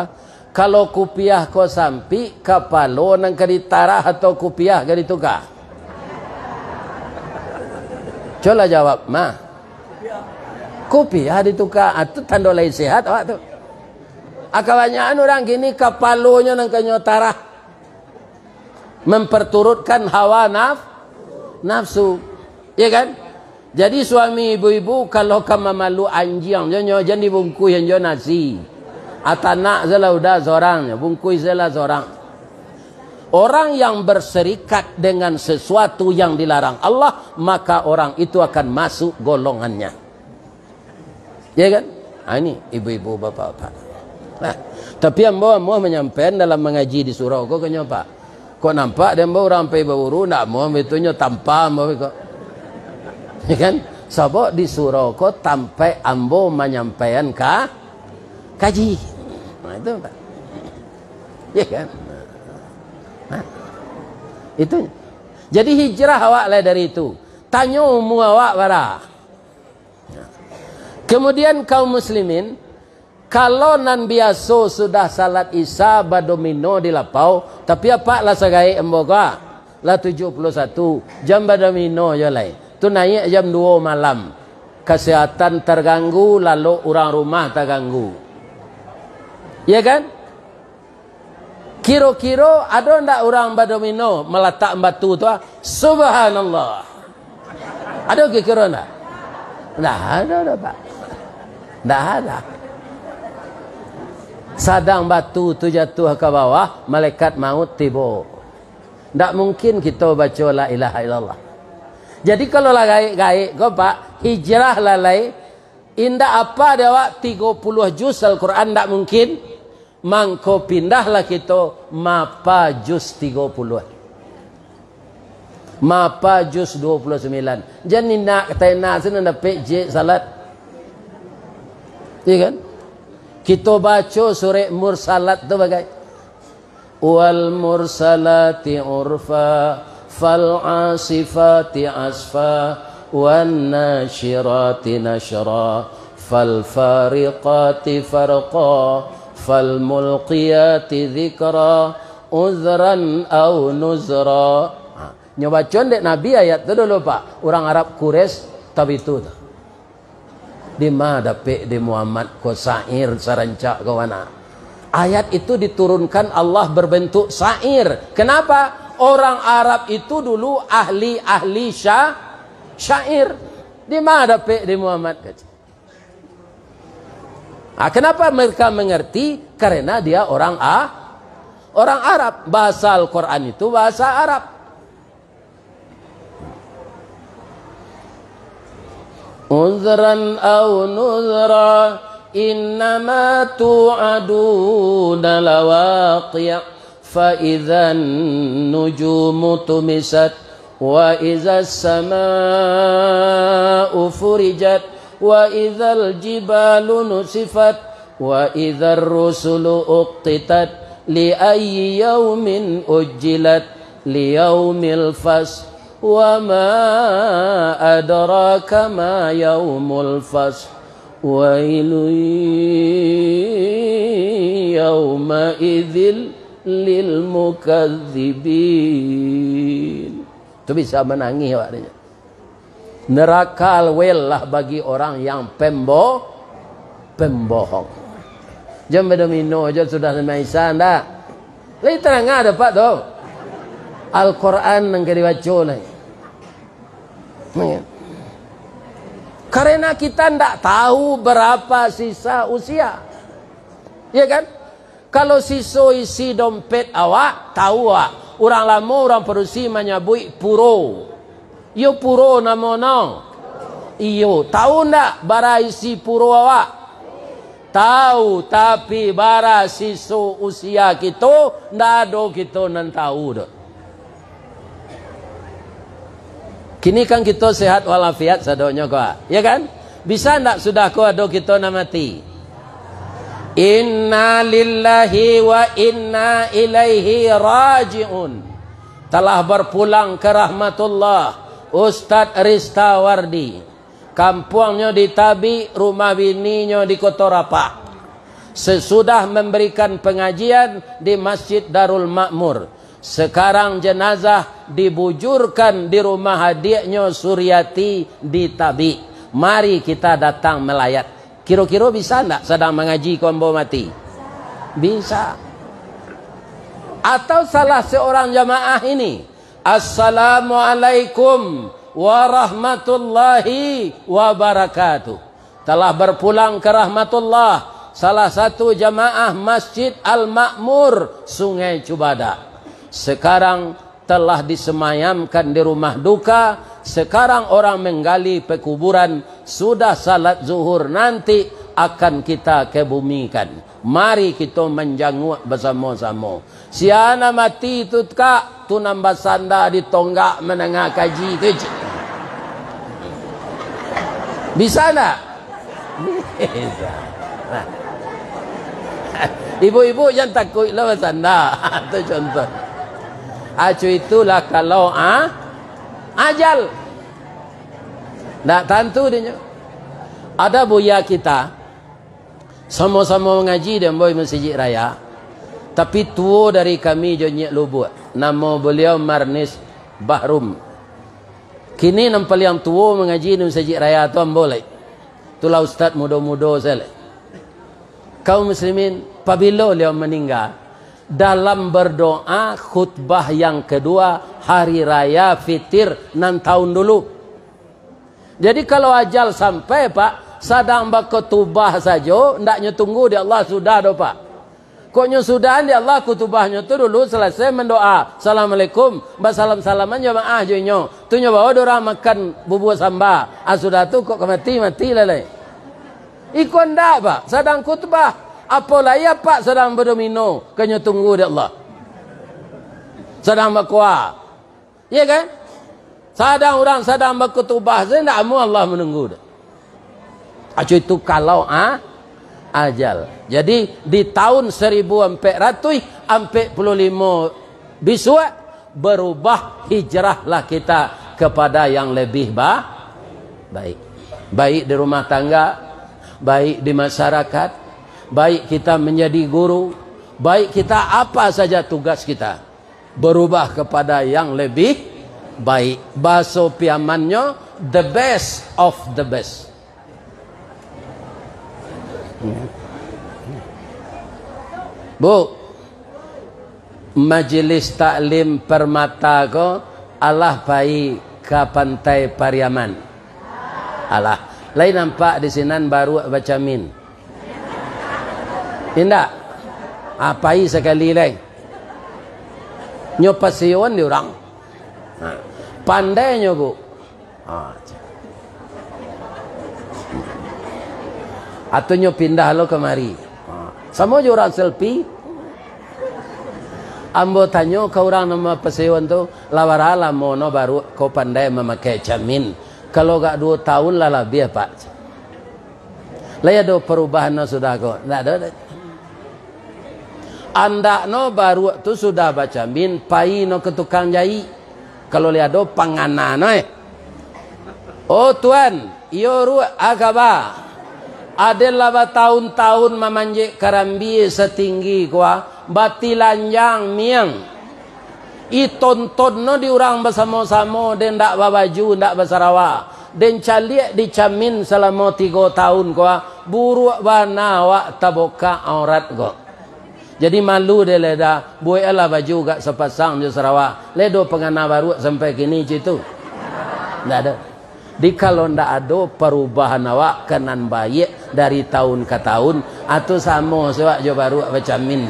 Speaker 1: Kalau kupiah ko sampai kepala nan kaditarah atau kupiah kaditukar. Coba jawab mah. Kupiah ditukar itu tanda lain sehat awak tu. Kebanyakan orang gini kepalanya nan kanyotarah memperturutkan hawa nafsu. Ya kan? Jadi suami ibu-ibu kalau kamu malu anjing, jangan dibungkus yang nasi. Atanak zela udah seorang, bungkus zela seorang. Orang yang berserikat dengan sesuatu yang dilarang Allah, maka orang itu akan masuk golongannya. Ya kan? Ini ibu-ibu bapak-bapak. Nah, tapi ambo menyampaikan dalam mengaji di surau kok kenapa? Kok nampak dia ambo orang pai bawuru nak mau betulnya tanpa ambo kok. Ya kan? Sebab di surau kok sampai ambo menyampaikan kaji. Nah itu Pak. Ya kan? Nah, itu. Jadi hijrah awak lah dari itu. Tanya umum awak bara. Kemudian kaum muslimin, kalau nan biasa sudah salat isya badomino di lapau, tapi apa lah segai emboga lah 71 jam badomino je lain. Tu naik jam 2 malam. Kesehatan terganggu, lalu orang rumah terganggu. Ya kan? Kira-kira ada ndak orang badomino meletak batu tu? Subhanallah. Ada kira-kira ndak? Ndak ada Pak. Ndak ada. Sadang batu tu jatuh ke bawah, malaikat maut tiba. Ndak mungkin kita baca la ilaha illallah. Jadi kalau lah gaik kau Pak, hijrah lalai, indah apa dia wak 30 juz Al-Quran ndak mungkin. Mangko pindahlah kita mapa juz 30. Mapa juz 29. Jadi nak tena sana dapat je salat. Iya kan? Kita baca surah Mursalat tu bagai wal mursalati urfa fal asifati asfa wan nashirati nashra fal fariqati farqa fal mulqiyati dzikra uzran aw nuzra. Nyoba condek Nabi ayat tu dulu Pak. Orang Arab Quraisy tapi itu di mana dapat di Muhammad ko syair sarancak kawana. Ayat itu diturunkan Allah berbentuk syair. Kenapa? Orang Arab itu dulu ahli syair. Di mana dapat di Muhammad? Kenapa mereka mengerti? Karena dia orang Arab. Bahasa Al-Quran itu bahasa Arab. Uzran aw nuzra innama tu'aduna lawaqi' fa idzan nujumu tumisat wa idzas samaa'u furijat wa idzal jibalu nusifat wa idzar rusulu uqtitat li ayyi yaumin ujjilat li yaumil fasl wa ma adraka ma yaumul fasl wailu yauma idzil lil mukadzibin. Itu bisa menangis waktunya. Neraka wel lah bagi orang yang pembohong. Jam bedomino aja sudah semaisa ndak. Lai terang ada Pak tu. Al-Quran yang dibaca ni. Karena kita tidak tahu berapa sisa usia. Ya kan? Kalau sisa isi dompet awak, tahu awak. Orang lama orang perusi menyebut puro. Yo puro namono. Iyo, tahu ndak bara isi puro awak? Tahu, tapi bara sisa usia kita ndak ada kita nan tahu dah. Kini kan kita sehat walafiat sadonya kau, ya kan? Bisa ndak sudah kau ada kita nak mati? Inna lillahi wa inna ilaihi raji'un. Telah berpulang ke rahmatullah Ustaz Ristawardi. Kampungnya di Tabi, rumah bininya di Kota Rapah. Sesudah memberikan pengajian di Masjid Darul Makmur, sekarang jenazah dibujurkan di rumah adiknya Suryati di Tabi. Mari kita datang melayat. Kira-kira bisa enggak sedang mengaji kombo mati? Bisa. Atau salah seorang jamaah ini, Assalamualaikum warahmatullahi wabarakatuh. Telah berpulang ke rahmatullah salah satu jamaah Masjid Al-Makmur Sungai Cubada. Sekarang telah disemayamkan di rumah duka. Sekarang orang menggali pekuburan. Sudah salat zuhur, nanti akan kita kebumikan. Mari kita menjanguk bersama-sama. Siana mati itu kak, tu nambah sanda di tonggak menengah kaji tu. Bisa tak? Bisa. Nah. Ibu-ibu jangan takutlah bersanda. Itu contoh. Acu itulah kalau ajal. Tak tentu dia. Ada buaya kita sama-sama mengaji di Amboi Masjid Raya, tapi tua dari kami Jonyek Lubuk. Nama beliau Marnis Bahrum. Kini nampak yang tua mengaji di Masjid Raya tu boleh. Itulah ustaz muda-muda saya. Kaum muslimin, apabila beliau meninggal, dalam berdoa khutbah yang kedua hari raya fitir 6 tahun dulu. Jadi kalau ajal sampai pak, sadang berkutubah saja, ndaknya tunggu di Allah sudah do pak. Koknya sudah di Allah kutubahnya tu dulu selesai mendoa. Assalamualaikum, basalam-salaman jamaah jonyo. Tu nyoba orang makan bubur samba. Sudah tu kok mati lele. Ikon ndak pak, sadang kutubah. Apalah ya pak sedang berdomino, kanya tunggu di Allah. Sedang berkuah. Ya kan? Sedang orang sedang berkutubah, saya tidak mau Allah menunggu. Acu itu kalau ajal. Jadi di tahun 1445 biswa berubah, hijrahlah kita kepada yang lebih baik. Baik di rumah tangga, baik di masyarakat, baik kita menjadi guru, baik kita apa saja tugas kita, berubah kepada yang lebih baik. Bahasa piamannya the best of the best. Bu, majelis taklim Permata ko Allah pai ke pantai Pariaman. Allah lain nampak di sinan baru baca min. Tidak. Apai sekali lagi. Nyopasion di orang. Pandainya bu. Atau nyo pindah lo kemari. Sama je orang selfie. Ambo tanyo ke orang nama pasion tu, lawarala mono baru kau pandai memakai cermin. Kalau gak 2 tahun lah lebih pak. Laya do perubahan no sudah kau. Tak ada. Anda no baru tu sudah baca min pai no ke tukang jahit. Kalau lihat do panganan no Oh tuan, iyo ru agaba. Adalah bertahun-tahun memanjik karambi setinggi kuah, bati lanjang miang. Itonton no di orang bersama-sama dan ndak babaju, ndak bersarawa. Dan caliak dicamin selama 3 tahun kuah, buruk bana wak taboka aurat kok. Jadi malu dia leda, buai lah baju gak sepasang di Sarawak. Ledo pengana baru sampai kini situ. Ndak ada. Di kalau ndak ada perubahan awak kenan baik dari tahun ke tahun atau sama sebab jo baru macam min.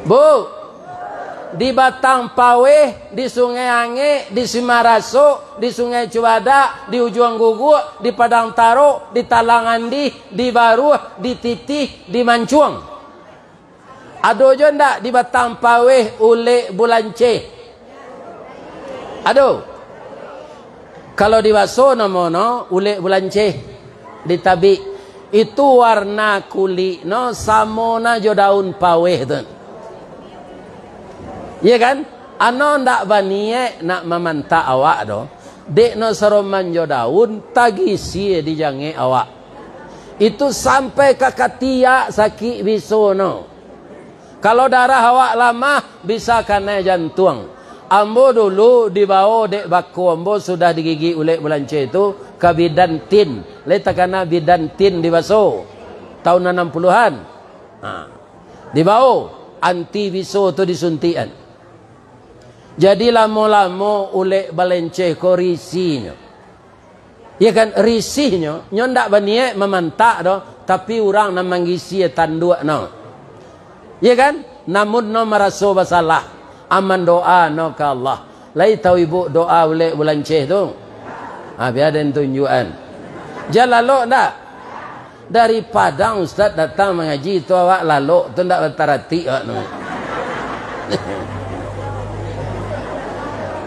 Speaker 1: Bu, di Batang Paweh, di Sungai Ange, di Simaraso, di Sungai Cuada, di Ujung Gugu, di Padang Taro, di Talangandi, di Baruh, di Titih, di Mancuang. Ada je ndak di Batang Paweh Ulek Bulance? Ada. Kalau di Baso namono Ulek Bulance di Tabi itu warna kulit no samona jo daun paweh tu. Ya kan? Ano ndak banie nak memanta awak do. Dek no seroman jo daun tagisi di jange awak. Itu sampai ke katia sakit biso no. Kalau darah awak lama bisa kena jantung. Ambo dulu dibawa dek baku ambo sudah digigi Ulek Bulance itu ke bidan tin. Letak kena bidan tin di Baso tahun 60-an. Dibawa anti biso tu disuntian. Jadi lama-lama Ulek Bulance ko risinya. Ya kan risihnya nyo ndak baniek memantak do tapi orang nak manggisi tanduk no. Ya kan? Namun no merasa bersalah. Aman doa no ke Allah. Lai tahu ibu doa Ulek Bulance tu? Biar ada tunjukan. Jalalok tak? Dari Padang Ustaz datang mengaji tu awak lalok tu tak bertarati no.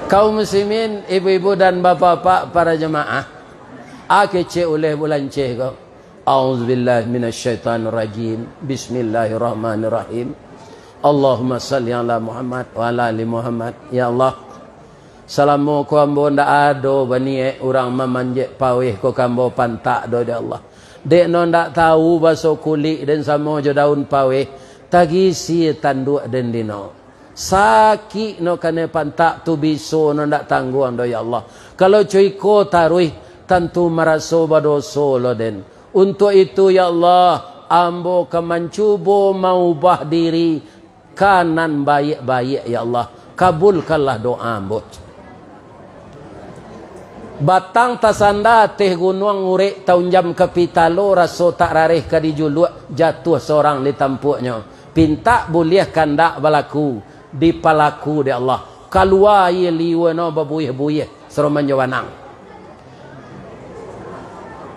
Speaker 1: Kaum muslimin, ibu-ibu dan bapa-bapa para jemaah. Kecik Ulek Bulance kau. A'udzubillahi minasyaitonirrajim. Bismillahirrahmanirrahim. Allahumma salli ala Muhammad wa ala ali Muhammad. Ya Allah, salamu ko ambo ndak ado bani orang memanjek paweh ko kambo pantak do ya Allah. Dek no ndak tahu baso kulit dan samo jo daun paweh tagisi tanduk den dino. Sakit no kane pantak tu biso no ndak tangguang do ya Allah. Kalau cuy ko taruih tentu meraso badoso lo den. Untuk itu ya Allah, ambo kemancubo maubah diri kanan baik-baik ya Allah. Kabulkanlah doa ambo. Batang tasanda teh gunung urek tahun jam kapitalo raso tak rareh ka dijuluk jatuh seorang di tampuknya. Pinta boleh kandak balaku di palaku ya Allah. Kalua ye liwe no babuyeh-buyeh seroman jawanang.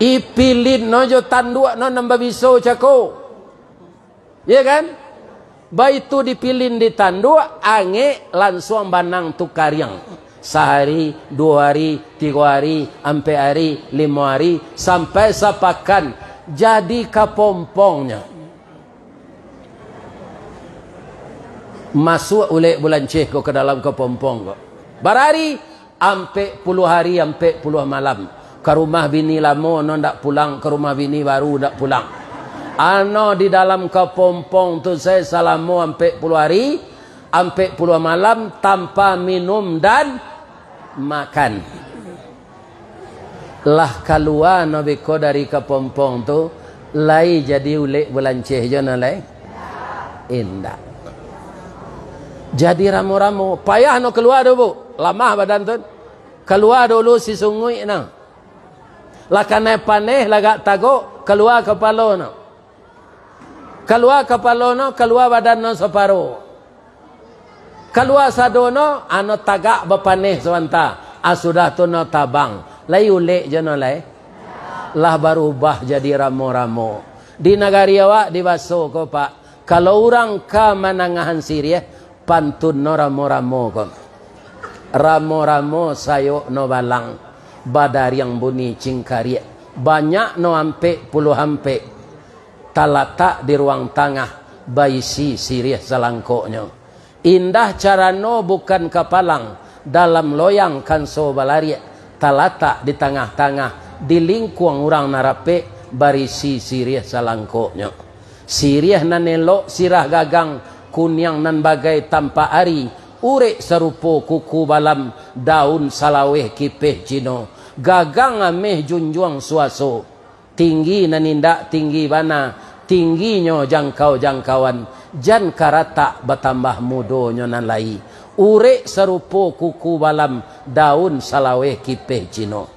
Speaker 1: Ipilin no jo tanduk no nambah biso cako. Ya kan? Baik itu dipilin di tanduk ange langsung banang tukariang. Sehari, 2 hari, 3 hari, 4 hari, 5 hari sampai sepakan jadi kepompongnya. Masuk Ulek Bulance ko ke dalam kepompong ko. Berhari ampe 10 hari, ampe 10 malam. Ke rumah bini lama no ndak pulang, ke rumah bini baru ndak pulang. Ano di dalam kepompong tu saya selama sampai 10 hari, sampai 10 malam tanpa minum dan makan. Lah keluar no beko dari kepompong tu, lai jadi Ulek Bulance je no lai. Indah. Jadi ramu-ramu, payah no keluar do bu, lama badan tu. Keluar dulu si sungui no. Lah kena paneh lagak tagok keluar kepala no. Keluar kepala no, keluar badan no separuh. Keluar sadono ano tagak bepaneh sewanta. Sudah tu no tabang. Lai Ulek je no lai. Lah berubah jadi ramo-ramo. Di negari awak di Baso ko Pak. Kalau orang ka manangahan Syria pantun no ramo-ramo ko. Ramo-ramo sayok no balang. Badar yang bunyi cingkari banyak no ampe puluh ampe talatak di ruang tengah baisi sirih selangkoknya. Indah cara no bukan kepalang dalam loyang kanso balari talatak di tengah-tengah di lingkung orang narape barisi sirih selangkoknya. Sirih nan elok sirah gagang kunyang nan bagai tanpa ari urek serupo kuku balam daun salaweh kipeh cino gagang ameh junjuang suaso tinggi nanindak tinggi bana tingginya jangkau-jangkauan jan karata bertambah mudonya nan lai urek serupo kuku balam daun salawe kipeh cino.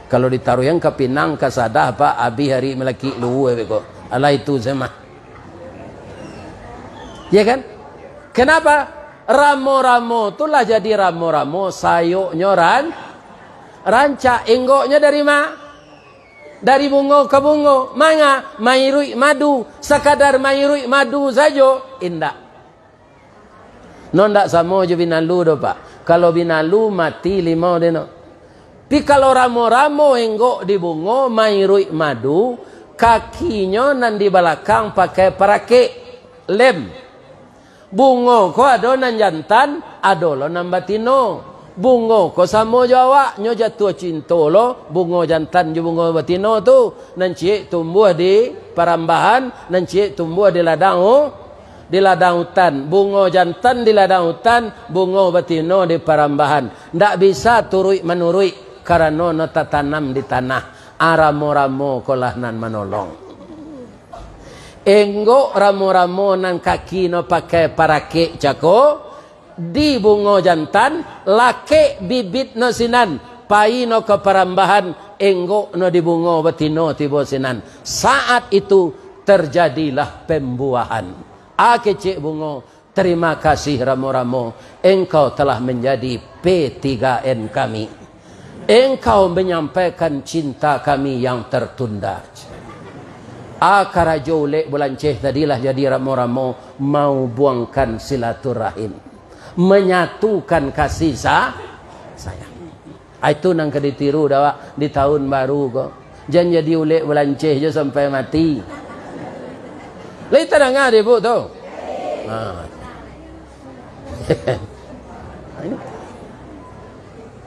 Speaker 1: Kalau ditaruh yang ke Pinang ke Sadah pak abi hari melaki luwe beko ala itu zemah ya kan. Kenapa ramo-ramo itulah jadi ramo-ramo sayuknya ranca enggoknya dari mana? Dari bungo ke bungo, manga mairui madu, sekadar mairui madu saja indah. Nondak sama je binalu do pak. Kalau binalu mati limau deno. Pi kalau ramo-ramo enggok di bungo mairui madu, kakinya nan di belakang pakai parake lem. Bungo ko ado nan jantan, ado lo nan batino. Bungo ko samo Jawa nyo jatuh cinta lo bungo jantan ju bungo batino tu nan cie tumbuh di parambahan nan cie tumbuh di ladang hutan. Bungo jantan di ladang hutan, bungo batino di parambahan. Ndak bisa turui menurui karena no tatanam di tanah. Aramo-ramo kolah nan menolong. Enggo ramo-ramo nan kaki no pakai parake cako. Di bungo jantan lake bibit no sinan pai no ke parambahan enggo no di bungo betino tibo sinan. Saat itu terjadilah pembuahan. Kecik bungo, terima kasih ramo-ramo, engkau telah menjadi P3N kami. Engkau menyampaikan cinta kami yang tertunda. Karajo lek bulan ceh tadilah jadi ramo-ramo mau buangkan silaturahim, menyatukan kasih sayang. Itu nang keditiru dawa di tahun baru kok. Jangan jadi ulek belanceh je sampai mati. Lai tenang ada bu tu.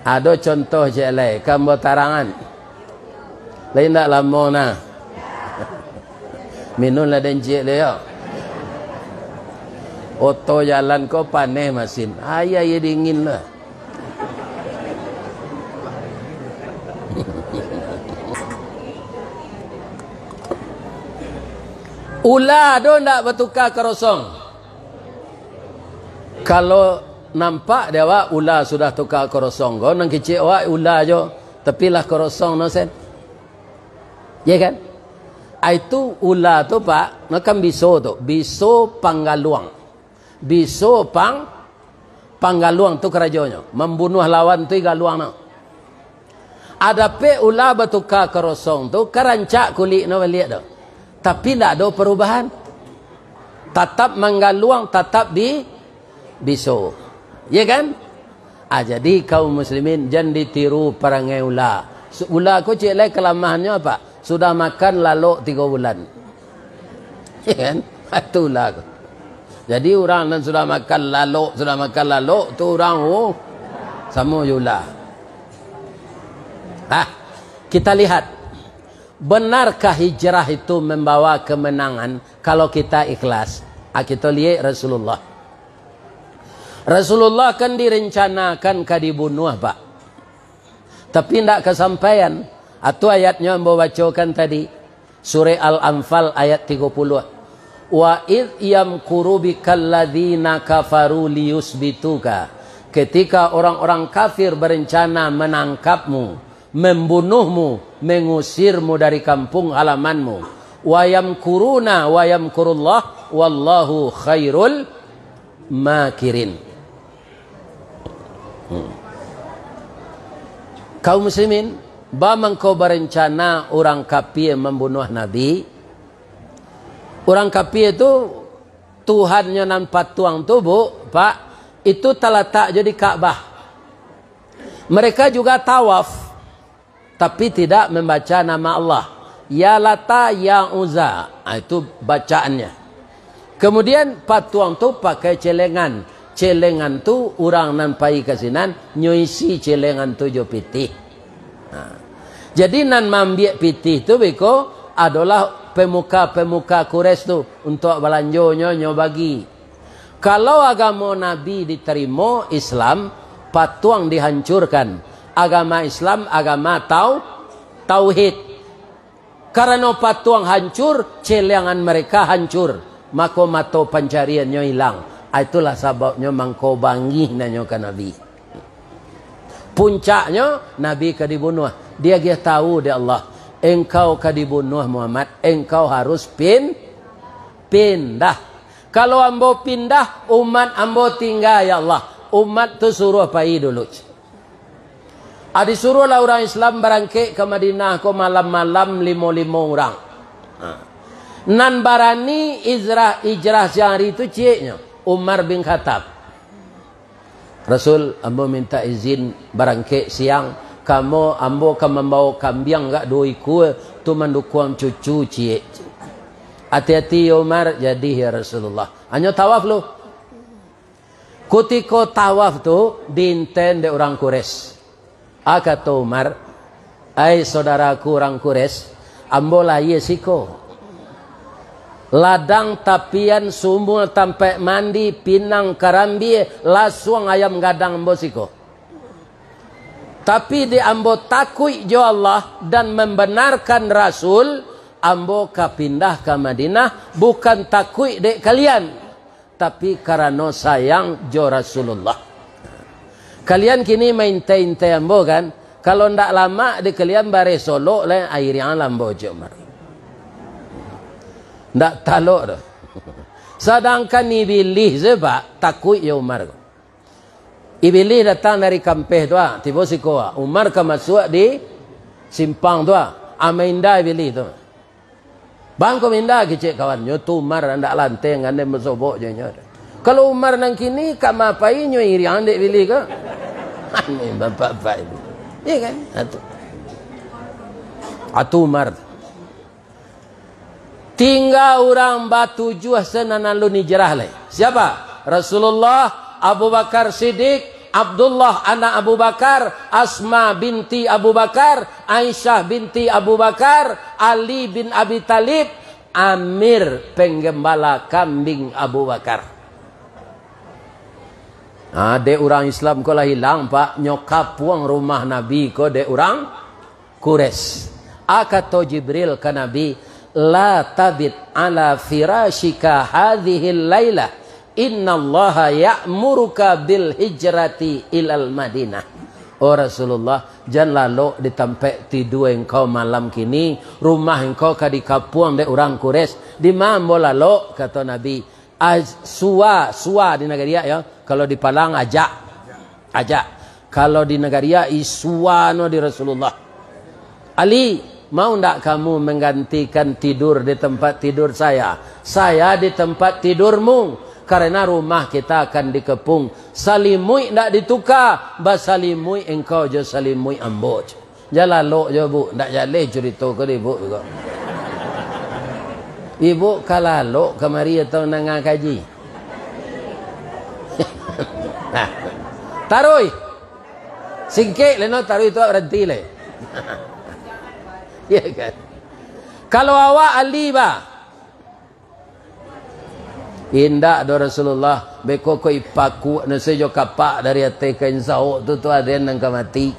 Speaker 1: Ada contoh je lai kamu tarangan. Lai nak lama na. Minum lah dan je le yo. Oto jalan kau paneh masin. Ayah ya dingin lah. Ulah do ndak bertukar kerosong. Kalau nampak dia wak ulah sudah tukar kerosong. Kau nang kecil wak ulah jo. Tepilah kerosong no sen. Ya kan? Itu ulah tu pak. Nak kan biso tu. Biso panggaluang. Biso panggaluang tu kerajonyo. Membunuh lawan tu galuang no. Ada pe ulah bertukar kerosong tu kerancak kulit no balik tu. Tapi tidak ada perubahan. Tetap menggaluang, tetap biso. Ya kan? Jadi kaum muslimin jangan ditiru perangai ulah. Ulah ko cik lai kelemahannya apa? Sudah makan lalu 3 bulan. Ya kan? Itu ulah ko. Jadi orang yang sudah makan lalu tu orang sama ulah. Kita lihat, benarkah hijrah itu membawa kemenangan kalau kita ikhlas? Kita lihat Rasulullah. Rasulullah kan direncanakan ka dibunuh pak, tapi tidak kesampaian. Itu ayatnya yang bacakan tadi, surah Al-Anfal ayat 30. Wa id yamkuru bikal ladzina kafaru liyusbituka. Ketika orang-orang kafir berencana menangkapmu, membunuhmu, mengusirmu dari kampung halamanmu. Wa yamkuruna wa yamkurullah wallahu khairul makirin. Kaum muslimin, bamang kau berencana orang kafir membunuh Nabi. Orang kafir itu Tuhannya nan patuang tu bu, pak, itu terletak jadi Ka'bah. Mereka juga tawaf, tapi tidak membaca nama Allah. Ya Lata, Ya Uzza, itu bacaannya. Kemudian patuang tu pakai celengan. Celengan tu orang nan pai kasinan nyuisi celengan tu jo pitih. Jadi nan mambiak pitih tu beko adalah pemuka-pemuka Quraisy tu untuk belanjonyo nyo bagi. Kalau agama Nabi diterima, Islam patuang dihancurkan. Agama Islam agama tauhid. Karena patuang hancur, celiangan mereka hancur. Maka mato pencariannya hilang. Itulah sebabnya mangko bangih nanyo ke Nabi. Puncaknya Nabi ke dibunuh. Dia tahu dia Allah. Engkau ke dibunuh Muhammad. Engkau harus pindah. Kalau ambo pindah, umat ambo tinggal ya Allah. Umat tu suruh pai dulu. Disuruhlah orang Islam berangkit ke Madinah ko malam-malam 5 orang. Nan barani ijrah sehari itu ciknya Umar bin Khattab. Rasul ambo minta izin berangkit siang. Kamu ambo akan membawa kambing gak doiku tu mendukung cucu cik. Hati-hati Umar jadi ya Rasulullah. Hanya tawaf lu. Kutiko tawaf tu diinten de orang Quraisy. Kata Umar, ai saudaraku orang Quraisy, ambo laye siko. Ladang tapian sumur tampai mandi pinang karambi lasuang ayam gadang ambo siko. Tapi di ambo takui jo Allah dan membenarkan Rasul, ambo kapindah ke Madinah bukan takui dek kalian, tapi karena sayang jo Rasulullah. Kalian kini main teh ambo kan? Kalau ndak lama di kalian bare solo le airnya lambo jomar. Ndak talok dah. Sedangkan Ibilih sebab takut ya Umar. Ibilih datang dari kampeh tu tiba sikoa. Umar ke masuk di simpang tu Amainda Ibilih tu. Bang ko minda kecek kawan nyo tu Umar ndak lanteng ande mesobok je nyo. Kalau Umar nang kini kak mapai nyo iri andek Ibilih ke? Ini bapak-bapak itu. Iya kan? Atu Umar. Tinggal orang batu juah senanalu hijrah le. Siapa? Rasulullah, Abu Bakar Siddiq, Abdullah anak Abu Bakar, Asma binti Abu Bakar, Aisyah binti Abu Bakar, Ali bin Abi Talib, Amir penggembala kambing Abu Bakar. Dek orang Islam ko lah hilang pak, nyokap puang rumah Nabi ko dek orang Quraisy. Kata Jibril ke Nabi, la tabit ala firashika hadhil lailah, innallaha ya'muruka bil hijrati ilal Madinah. Oh Rasulullah, jangan lalu di tempat tidur engkau malam kini, rumah engkau ka di kapuang dek orang Quraisy. Di mana lalu kata Nabi, suwa di Nagaria ya. Kalau di Palang ajak. Kalau di Nagaria iswano di Rasulullah. Ali, mau ndak kamu menggantikan tidur di tempat tidur saya? Saya di tempat tidurmu. Karena rumah kita akan dikepung. Salimui ndak ditukar. Basalimui engkau jo salimui amboj. Jalan lo jo bu, ndak jale cerita ke ibu juga. Ibu kalau kemari atau nang kaji. Nah, taroi singkik leno taroi itu berhenti le. Ya kan? Kalau awak Ali ba indah do Rasulullah beko ko ipaku nesejo kapak dari ate kain sao tu ada nang kamati.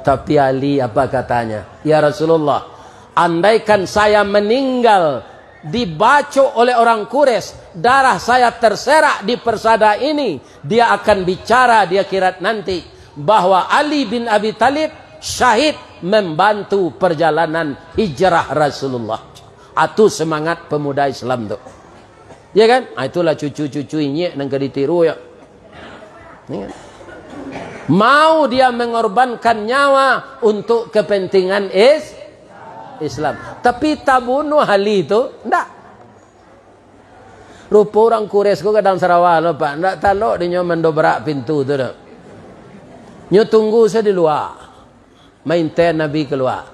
Speaker 1: Tapi Ali apa katanya? Ya Rasulullah, andaikan saya meninggal dibaco oleh orang Quraisy, darah saya terserak di persada ini, dia akan bicara di akhirat nanti bahwa Ali bin Abi Talib syahid membantu perjalanan hijrah Rasulullah. Itu semangat pemuda Islam tu. Ya kan? Itulah cucu-cucu ini yang ditiru ya. Mau dia mengorbankan nyawa untuk kepentingan Islam. Tapi tak bunuh Ali itu, enggak. Rupa orang Quraisy ko kadang Sarawak lo pak, enggak talok dia mendobrak pintu tu dah. Nyo tunggu saya di luar. Maintain Nabi keluar.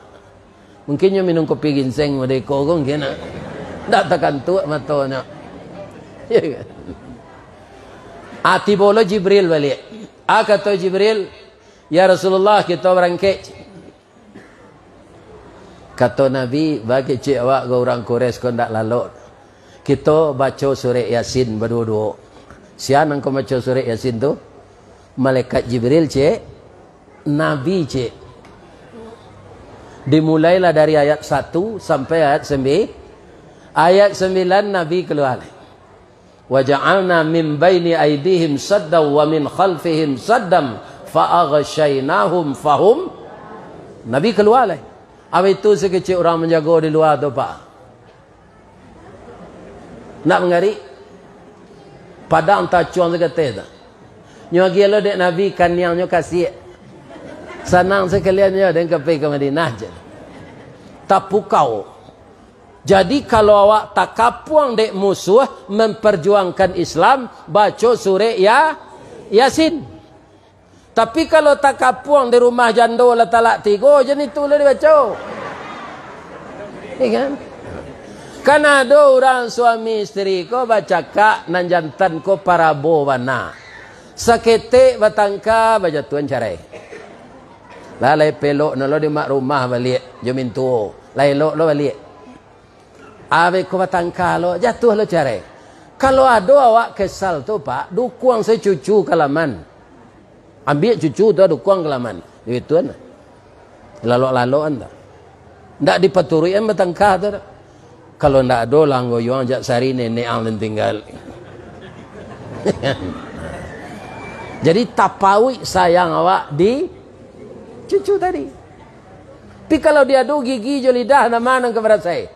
Speaker 1: Mungkin nyo minum kopi ginseng medeko ko mungkin. Enggak tekan tu matanya. Ya kan? Atibolo Jibril balik. Kata Jibril, ya Rasulullah kita berangkat. Kata Nabi, bagi cik awak ke orang Quraisy kau tak lalu. Kita baca surah Yasin berdua-dua. Siapa yang kau baca surah Yasin tu? Malaikat Jibril cik, Nabi cik. Dimulailah dari ayat 1 sampai ayat 9. Ayat 9 Nabi keluar. Wa ja'alna min baini aydihim saddan wa min khalfihim saddan fa aghshaynahum fahum. Nabi keluar lah. Apa itu sekecil orang menjaga di luar tu pak? Nak mengari? Padang tacuan sekete tu. Nyo gelo dek Nabi kan yang nyo kasih. Senang sekalian nyo dan pergi ke Madinah je. Tapukau. Jadi kalau awak tak kapuang dek musuh memperjuangkan Islam, baca surah Yasin. Tapi kalau tak kapuang di rumah jando lah talak 3, je ni tu lah dibaca. Ni kan? Kan ada orang suami isteri ko baca kak nan jantan ko parabo wana. Sakete batangka baca tuan carai. Lalai pelok nalo di mak rumah balik jomin tu. Lai lo balik. Abe ko batangka lo jatuh lo carai. Kalau ada awak kesal tu pak, dukuang secucu kalaman. Ambil cucu tu dukuang kalaman. Duit tuan. Lalok-lalokan tak. Ndak dipaturi batangka tu. Kalau ndak ada langgo yang jak sari nenek ang tinggal. Jadi tapawi sayang awak di cucu tadi. Tapi kalau dia ada gigi je lidah nama nang kepada saya.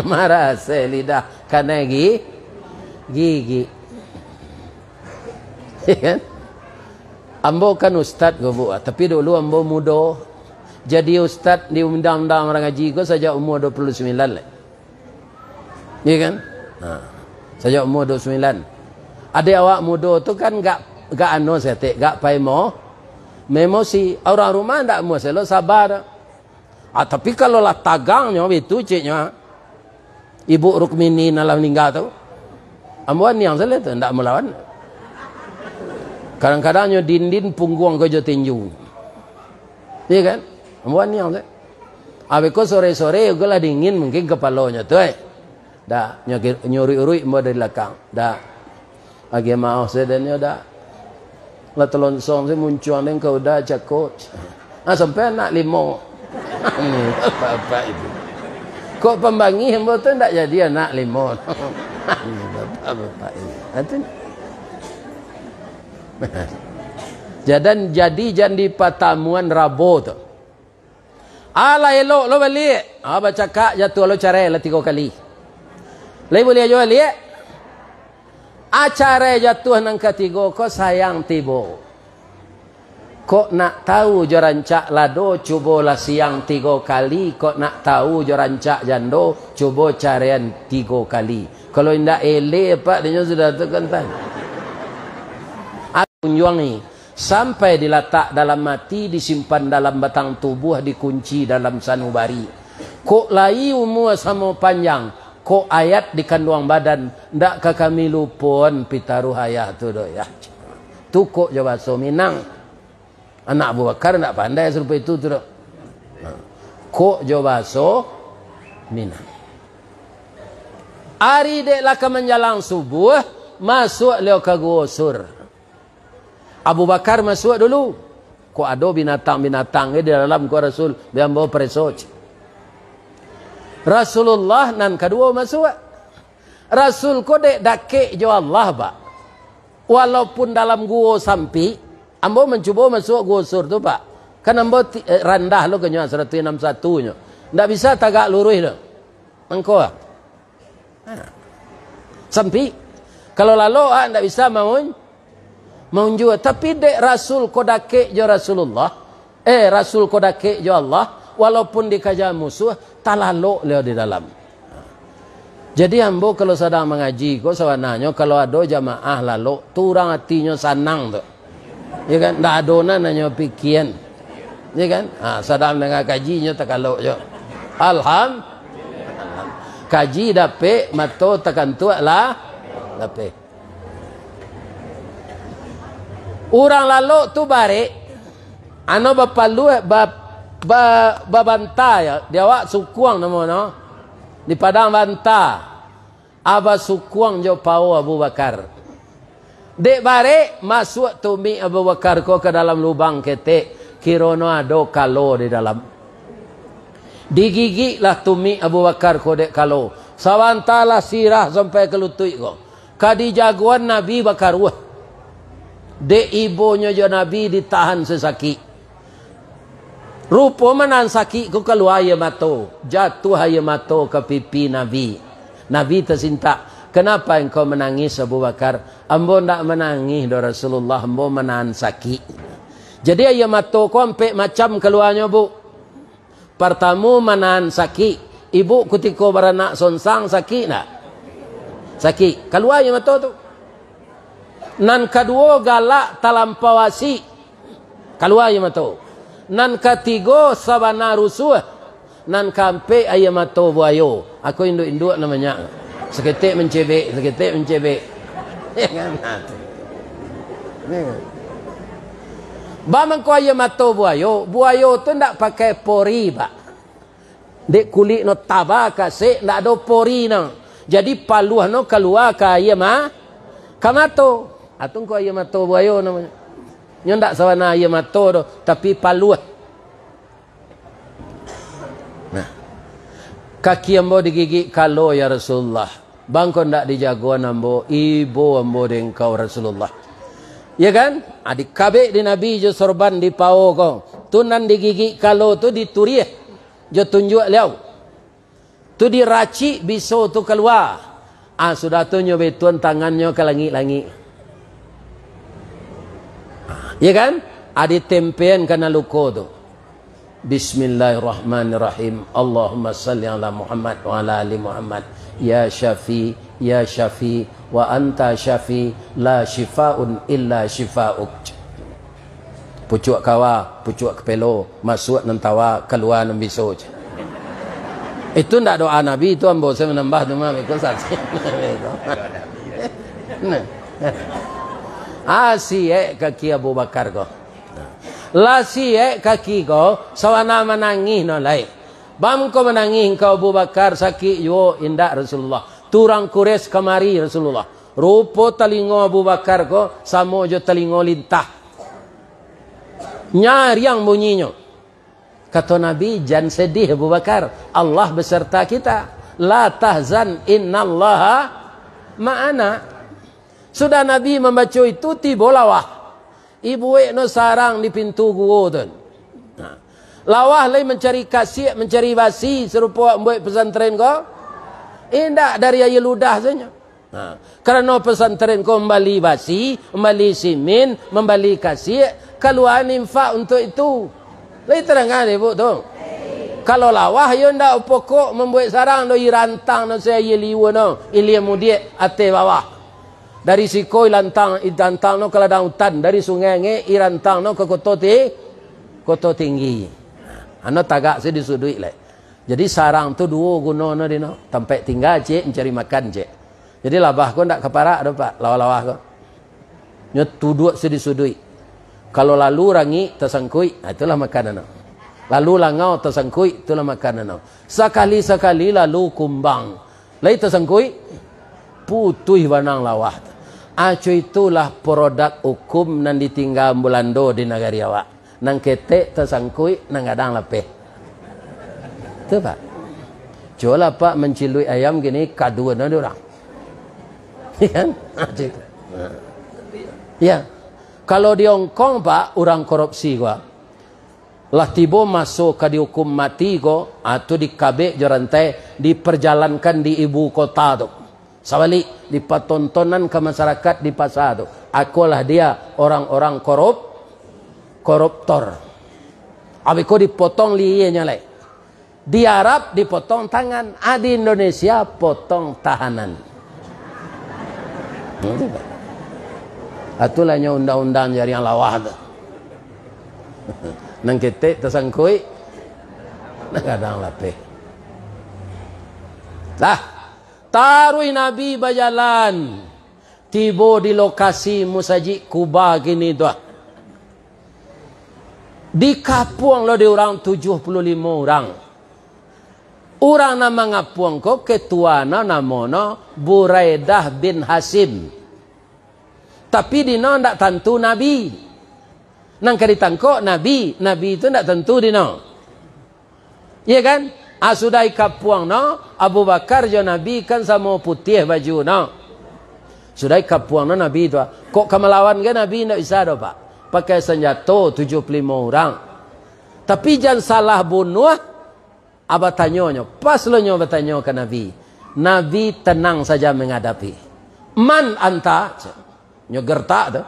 Speaker 1: Marah saya lidah karena gigi. Kan? Ambo kan ustaz go buat, tapi dulu ambo muda. Jadi ustaz di undang-undang orang ngaji ko sejak umur 29 lah. Ya kan? Sejak umur 29. Ada awak muda tu kan gak anu setek, gak paimo. Memo si orang rumah ndak mau selo sabar. Tapi kalau lah tagangnya itu ciknya. Ibu Rukmini nalam meninggal tu. Ambuan yang sele tu ndak melawan. Kadang-kadangnya dindin punggung ko jo tinju. Ya kan? Ambuan yang sele. Abe ko sore-sore juga lah dingin mungkin kepalanya tu dah nyuri-uri mau dari belakang. Dah agi mau sedenya dah. Lah telonsong saya muncul dengan kau dah cakot. Sampai nak 5. Ni apa itu. Kok pembangi hamba tu tak jadi anak 5. Bapak ini. Nanti. Jadi jangan patamuan Rabu tu. Ala elok lo balik. Baca kak jatuh lo cara lah 3 kali. Lai boleh aja balik. Acara jatuh nang ketiga kau sayang tibo. Kok nak tahu jo rancak lado cubalah siang 3 kali. Kok nak tahu jo rancak jando cuba carian 3 kali. Kalau indak ele pak dia sudah terkentan. Kunjungi sampai diletak dalam mati, disimpan dalam batang tubuh, dikunci dalam sanubari. Kok lai umur sama panjang. Kok ayat di kandungan badan ndak ka kami lupon pitaruh ayat tu do ya. Tu kok jawab so Minang. Anak Abu Bakar ndak pandai serupa itu tu do. Kok jawab so Minang. Ari dek lah ke menjalang subuh masuk leo ke gusur. Abu Bakar masuk dulu. Kok ada binatang-binatang di dalam ku Rasul biar bawa presoj. Rasulullah nan kedua masuk. Rasul ko dek dakek jo Allah pak. Walaupun dalam gua sampi, ambo mencuba masuk gua sur tu pak. Kan ambo rendah lo kenyo 161 nyo. Ndak bisa tagak lurus lo. Engko. Sampi. Kalau lalu ndak bisa mau jua. Tapi dek Rasul ko dakek jo Rasulullah. Rasul ko dakek jo Allah. Walaupun dikaja musuh, talalok leo di dalam. Jadi ambo kalau sedang mengaji, kau sawananya kalau ada jamaah lalu, turang hatinya sanang tu. Ya kan? Dah adona nanya pikiran. Ya kan? Sedang dengan kajinya tak kalau jo. Alhamdulillah. Kaji dape, mato tekan tu lah dape. Orang lalu tu bare, ano bapalu babanta ya dia awak sukuang nama no di padang banta aba sukuang jo pau Abu Bakar dek bare masuk tumi Abu Bakar ko ke dalam lubang ketek Kirono ada kalo di dalam. Digigit lah tumi Abu Bakar kodek kalo. Sawantalah sirah sampai ke lutut ko. Kadi jagoan Nabi bakar wah. Dek ibunya jo Nabi ditahan sesakit. Rupa manan sakit ko keluar air mata. Jatuh air mata ke pipi Nabi. Nabi tersinta. Kenapa engkau menangis Abu Bakar? Ambo ndak menangis do Rasulullah. Ambo menahan sakit. Jadi air mata ko sampai macam keluarnya bu. Pertama menahan sakit. Ibu ketika beranak sonsang sakit tak? Sakit. Keluar air mata tu. Nan kedua galak talampawasi. Keluar air mata. Nan ketiga sabana rusuh. Nan kampe air mata buayo. Aku induk-induk namanya. Seketik mencebek, seketik mencebek. Bamang ko air mata buayo. Buayo tu ndak pakai pori pak. Dek kulit no tabak kasih ndak ada pori no. Jadi paluh no keluar ke air kamato. Atau ko air mata buayo namanya. Nya ndak sawana air mata tu, tapi paluh. Nah. Kaki ambo digigit kalau ya Rasulullah. Bangko ndak dijagoan ambo, ibu ambo dengan kau Rasulullah. Ya kan? Adik kabek di Nabi jo sorban di pao ko. Tunan digigit kalau tu dituriah. Jo tunjuk liau. Tu diraci biso tu keluar. Sudah tu nyobe tuan tangannya ke langit-langit. Ya kan? Adik tempean kena luko tu. Bismillahirrahmanirrahim. Allahumma salli ala Muhammad wa ala ali Muhammad. Ya Syafi, ya Syafi, wa anta Syafi, la shifaun illa shifauk. Pucuk kawa, pucuk kepelo, masuk nentawa, keluar nembiso. Itu ndak doa Nabi, itu ambo saya menambah tu mah ikut saksi. Kaki Abu Bakar ko. Lasi kaki ko, sawana menangis no lai. Bam ko menangis kau Abu Bakar sakit yo indak Rasulullah. Turang kures kemari Rasulullah. Rupo telingo Abu Bakar ko samo jo telingo lintah. Nyariang bunyinya. Kata Nabi, jangan sedih Abu Bakar. Allah beserta kita. La tahzan innallaha ma'ana. Sudah Nabi membaca itu tiba lawah. Ibu no sarang di pintu gua tu. Lawah lain mencari kasih, mencari basi serupa buat pesantren kau. Indak dari air ludah saja. Kerana pesantren kau membeli basi, membeli simin, membeli kasih, keluar infak untuk itu. Lain terangkan ibu tu. Kalau lawah yo ndak pokok membuat sarang do irantang no saya liwa no, ilia mudiek ate bawah. Dari sikoi lantang idantang no ke ladang hutan, dari sungai nge irantang no ke kota tinggi. Ano tagak saya disudui lah. Jadi sarang tu dua guna no di no. Tempat tinggal cek mencari makan cek. Jadi labah ko ndak keparak do pak. Lawah-lawah ko. Nyo tuduk saya disudui. Kalau lalu rangi tersangkui, itulah makanan no. Lalu langau tersangkui, itulah makanan no. Sekali-sekali lalu kumbang. Lai tersangkui, putui banang lawah. Acu itulah produk hukum nan ditinggal bulando di negara awak. Nang ketek tersangkui nang gadang lepeh. Tu pak. Coba pak mencilui ayam gini kadua na orang. Ya. Ya. Kalau di Hong Kong pak orang korupsi gua. Lah tiba masuk ke dihukum mati go atau dikabek jerantai diperjalankan di ibu kota tu. Sabalik dipatontonan ke masyarakat di pasar tu. Akulah dia orang-orang koruptor. Abiko dipotong lienya lai. Di Arab dipotong tangan, di Indonesia potong tahanan. Atulahnya undang-undang jari yang lawah tu. Nang ketek tersangkui, nang kadang lapeh. Dah, tarui Nabi berjalan. Tiba di lokasi musajid Kuba gini tu. Di kapuang lo di orang 75 orang. Orang nama ngapuang ko ketua nama Buraidah bin Hasim. Tapi di ndak tentu Nabi. Nang kaditangkok Nabi itu tidak tentu dino. Iya kan? Sudah ikapuang no, Abu Bakar jo Nabi kan sama putih baju no. Sudah ikapuang no Nabi itu. Kok kamelawan kan Nabi tidak bisa do pak. Pakai senjata 75 orang. Tapi jangan salah bunuh. Abah tanyonyo. Pas lo nyo bertanya ke Nabi. Nabi tenang saja menghadapi. Man anta? Nyo gertak tu.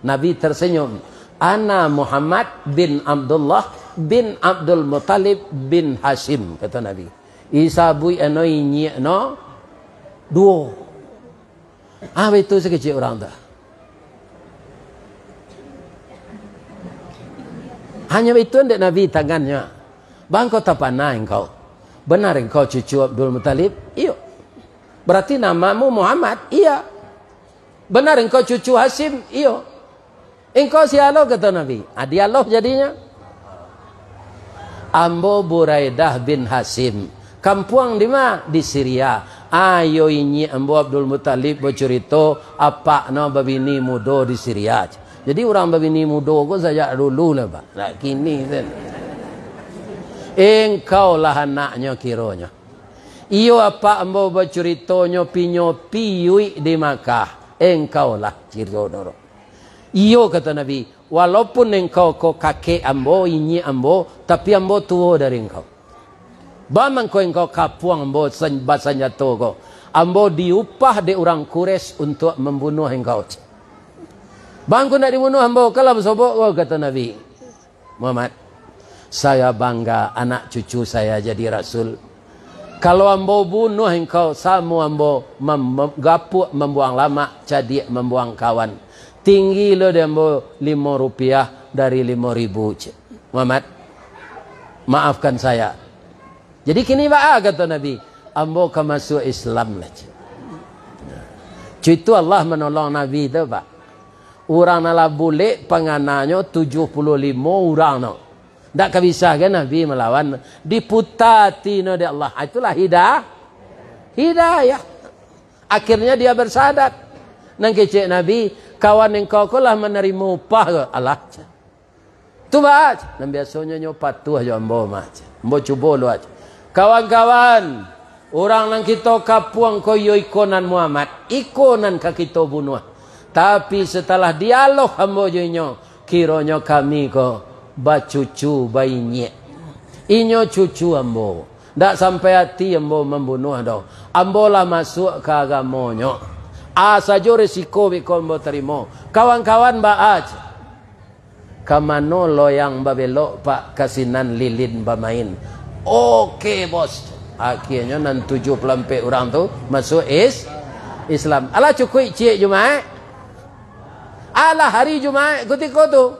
Speaker 1: Nabi tersenyum. Ana Muhammad bin Abdullah bin Abdul Muttalib bin Hashim, kata Nabi. Isa bui enoi nyek no duo. Itu sekecil orang dah. Hanya itu ndak Nabi tangannya. Bang kau tak panah engkau. Benar engkau cucu Abdul Muttalib? Iya. Berarti namamu Muhammad? Iya. Benar engkau cucu Hashim? Iya. Engkau sialo kata Nabi. Dialog jadinya. Ambo Buraidah bin Hashim. Kampuang di mana? Di Syria. Ayo ini ambo Abdul Muttalib bercerita apa no babini mudo di Syria. Jadi orang babini mudo ko saja dulu lah pak. Nah kini kan. Engkau lah anaknya kironya. Iyo apa ambo bercerita nyopi yui di Makkah. Engkau lah kironya. Iyo kata Nabi, walaupun engkau kakek ambo, ini ambo, tapi ambo tua dari engkau. Bamang engkau kapuang ambo senjata kau. Ambo diupah di orang Quraisy untuk membunuh engkau. Bangku nak dibunuh ambo, kalau bersobok kata Nabi Muhammad. Saya bangga anak cucu saya jadi Rasul. Kalau ambo bunuh engkau, sama ambo gapuk membuang lama, jadi membuang kawan. Tinggi lo dembo 5 rupiah dari 5.000. Muhammad, maafkan saya. Jadi kini pak kata Nabi, ambo ke masuk Islam lah. Itu Allah menolong Nabi itu pak. Orang nala boleh pengananya 75 orang no. Tak bisa kan Nabi melawan. Diputati no de Allah. Itulah hidayah. Akhirnya dia bersadat. Nang kecek Nabi, kawan engkau lah menerima upah ke Allah. Tu baca. Dan biasanya nyopat tu aja ambo maca. Ambo cuba lu aja. Kawan-kawan, orang nang kita kapuang koyo ikonan Muhammad, ikonan ka kita bunuh. Tapi setelah dialog ambo jonyo, kiranya kami ko bacucu bayinya. Inyo cucu ambo. Ndak sampai hati ambo membunuh dah. Ambo lah masuk ke agamonyo. Saja resiko biko ambo terima. Kawan-kawan baaj. Kamano loyang babelok pak kasinan lilin bamain. Oke bos. Akhirnya nan 74 orang tu masuk Islam. Alah cukup cik Jumaat. Alah hari Jumaat ketika tu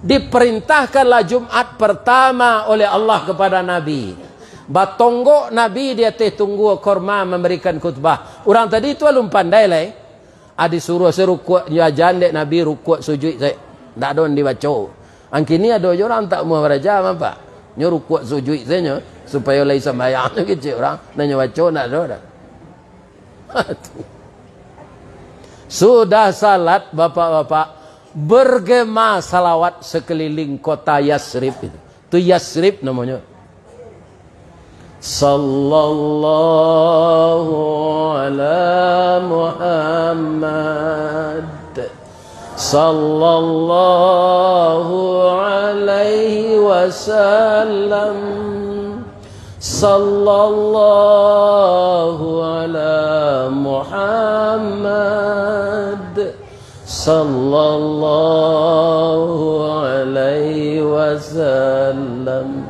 Speaker 1: diperintahkanlah Jumat pertama oleh Allah kepada Nabi. Batonggok Nabi dia tunggu korma memberikan khutbah. Orang tadi itu alum pandai lah. Disuruh serukuk ya jandek Nabi rukuk sujud saya. Tak ada dibaca. Angkini ada orang tak mau beraja apa? Nyo rukuk sujud saya supaya lai sembahyang tu kecil orang nanya baca nak ada. Sudah salat bapak-bapak bergema salawat sekeliling kota Yasrib itu. Tu Yasrib namanya. Sallallahu ala Muhammad sallallahu alaihi wasallam sallallahu ala Muhammad sallallahu alaihi wasallam.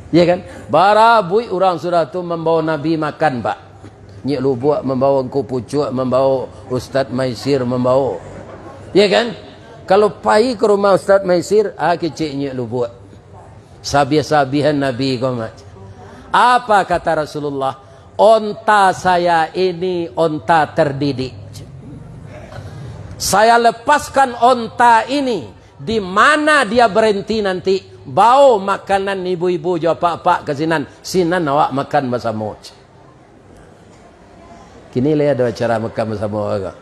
Speaker 1: Ya kan? Barabui orang sudah tu membawa Nabi makan pak. Nyek lu buat membawa engkau pucuk, membawa Ustaz Maisir membawa. Ya kan? Kalau pai ke rumah Ustaz Maisir, kecik nyek lu buat. Sabiah-sabihan Nabi kau mat. Apa kata Rasulullah? Onta saya ini onta terdidik. Saya lepaskan onta ini. Di mana dia berhenti nanti? Bau makanan ibu-ibu jawab pak-pak ke sinan awak makan bersama. Kini lah ada acara makan bersama agak.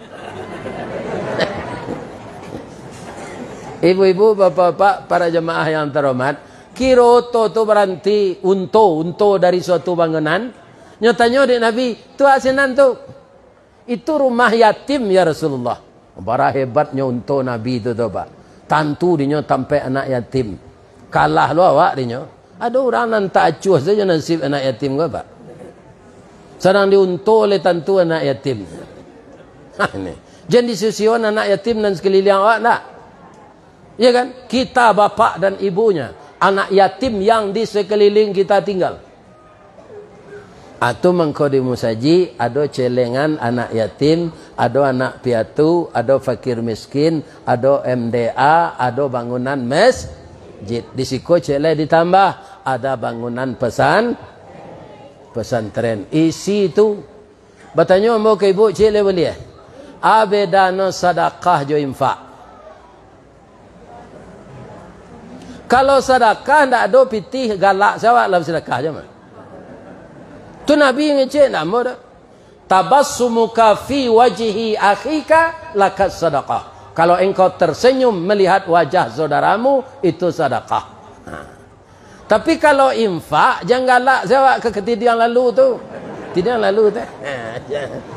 Speaker 1: Ibu-ibu, bapak-bapak, para jemaah yang terhormat, kiroto tu berarti unto dari suatu bangunan. Nyatanya di Nabi, tu asinan tu. Itu rumah yatim ya Rasulullah. Bara hebatnya unto Nabi itu tu Pak. Tantu dia sampai anak yatim. Kalah lu awak dia. Ada orang yang tak acuh saja nasib anak yatim ke Pak. Sedang diunto oleh tantu anak yatim. Ini. Jangan disusion anak yatim dan sekeliling awak tak. Ya kan? Kita bapak dan ibunya. Anak yatim yang di sekeliling kita tinggal. Atau mengkodimu saji, ada celengan anak yatim, ada anak piatu, ada fakir miskin, ada MDA, ada bangunan masjid. Di siku celeng ditambah, ada bangunan pesantren. Isi itu, bertanya mau ke ibu celeng boleh? Abedano sadaqah jo infak. Kalau sedekah ndak ada pitih galak sawak dalam sedekah je mah. Tu Nabi ngecek nak mo dah. Tabassumuka fi wajhi akhika lakas sedekah. Kalau engkau tersenyum melihat wajah saudaramu itu sedekah. Tapi kalau infak jangan galak sawak ke ketidian lalu tu. Ketidian lalu tu.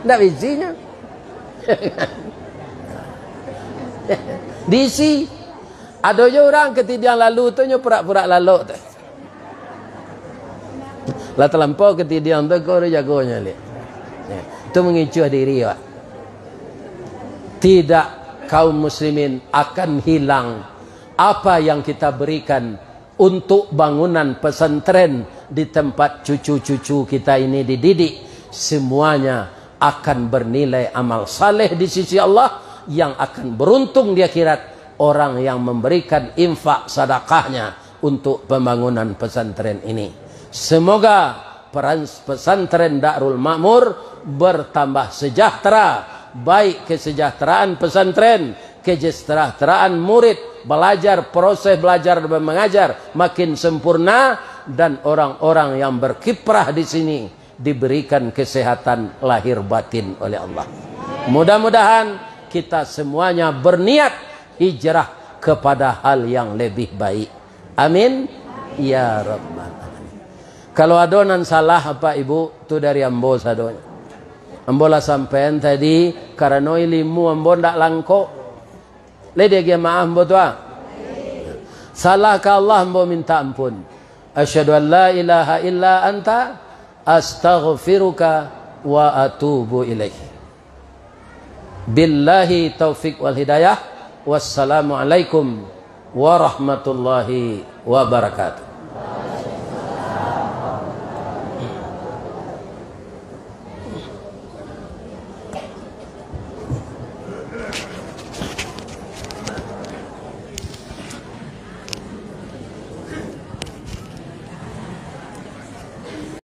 Speaker 1: Ndak bijinya. Disi ada je orang ketidian lalu tu pura-pura lalu tu. Lah terlampau ketidian tu kau jagonya lihat. Itu mengicuh diri Pak. Tidak kaum muslimin akan hilang apa yang kita berikan untuk bangunan pesantren di tempat cucu-cucu kita ini dididik. Semuanya akan bernilai amal saleh di sisi Allah yang akan beruntung di akhirat. Orang yang memberikan infak sedekahnya untuk pembangunan pesantren ini. Semoga pesantren Darul Makmur bertambah sejahtera. Baik kesejahteraan pesantren, kesejahteraan murid, belajar, proses belajar dan mengajar makin sempurna. Dan orang-orang yang berkiprah di sini diberikan kesehatan lahir batin oleh Allah. Mudah-mudahan kita semuanya berniat hijrah kepada hal yang lebih baik. Amin. Ya Rabbal Alamin. Kalau adonan salah apa ibu, tu dari ambo sadonya. Ambo lah sampean tadi karena ilmu ambo ndak langko. Lede ge maaf ambo tua. Salah ke Allah ambo minta ampun. Asyhadu an la ilaha illa anta astaghfiruka wa atubu ilaih. Billahi taufik wal hidayah. Wassalamualaikum warahmatullahi wabarakatuh.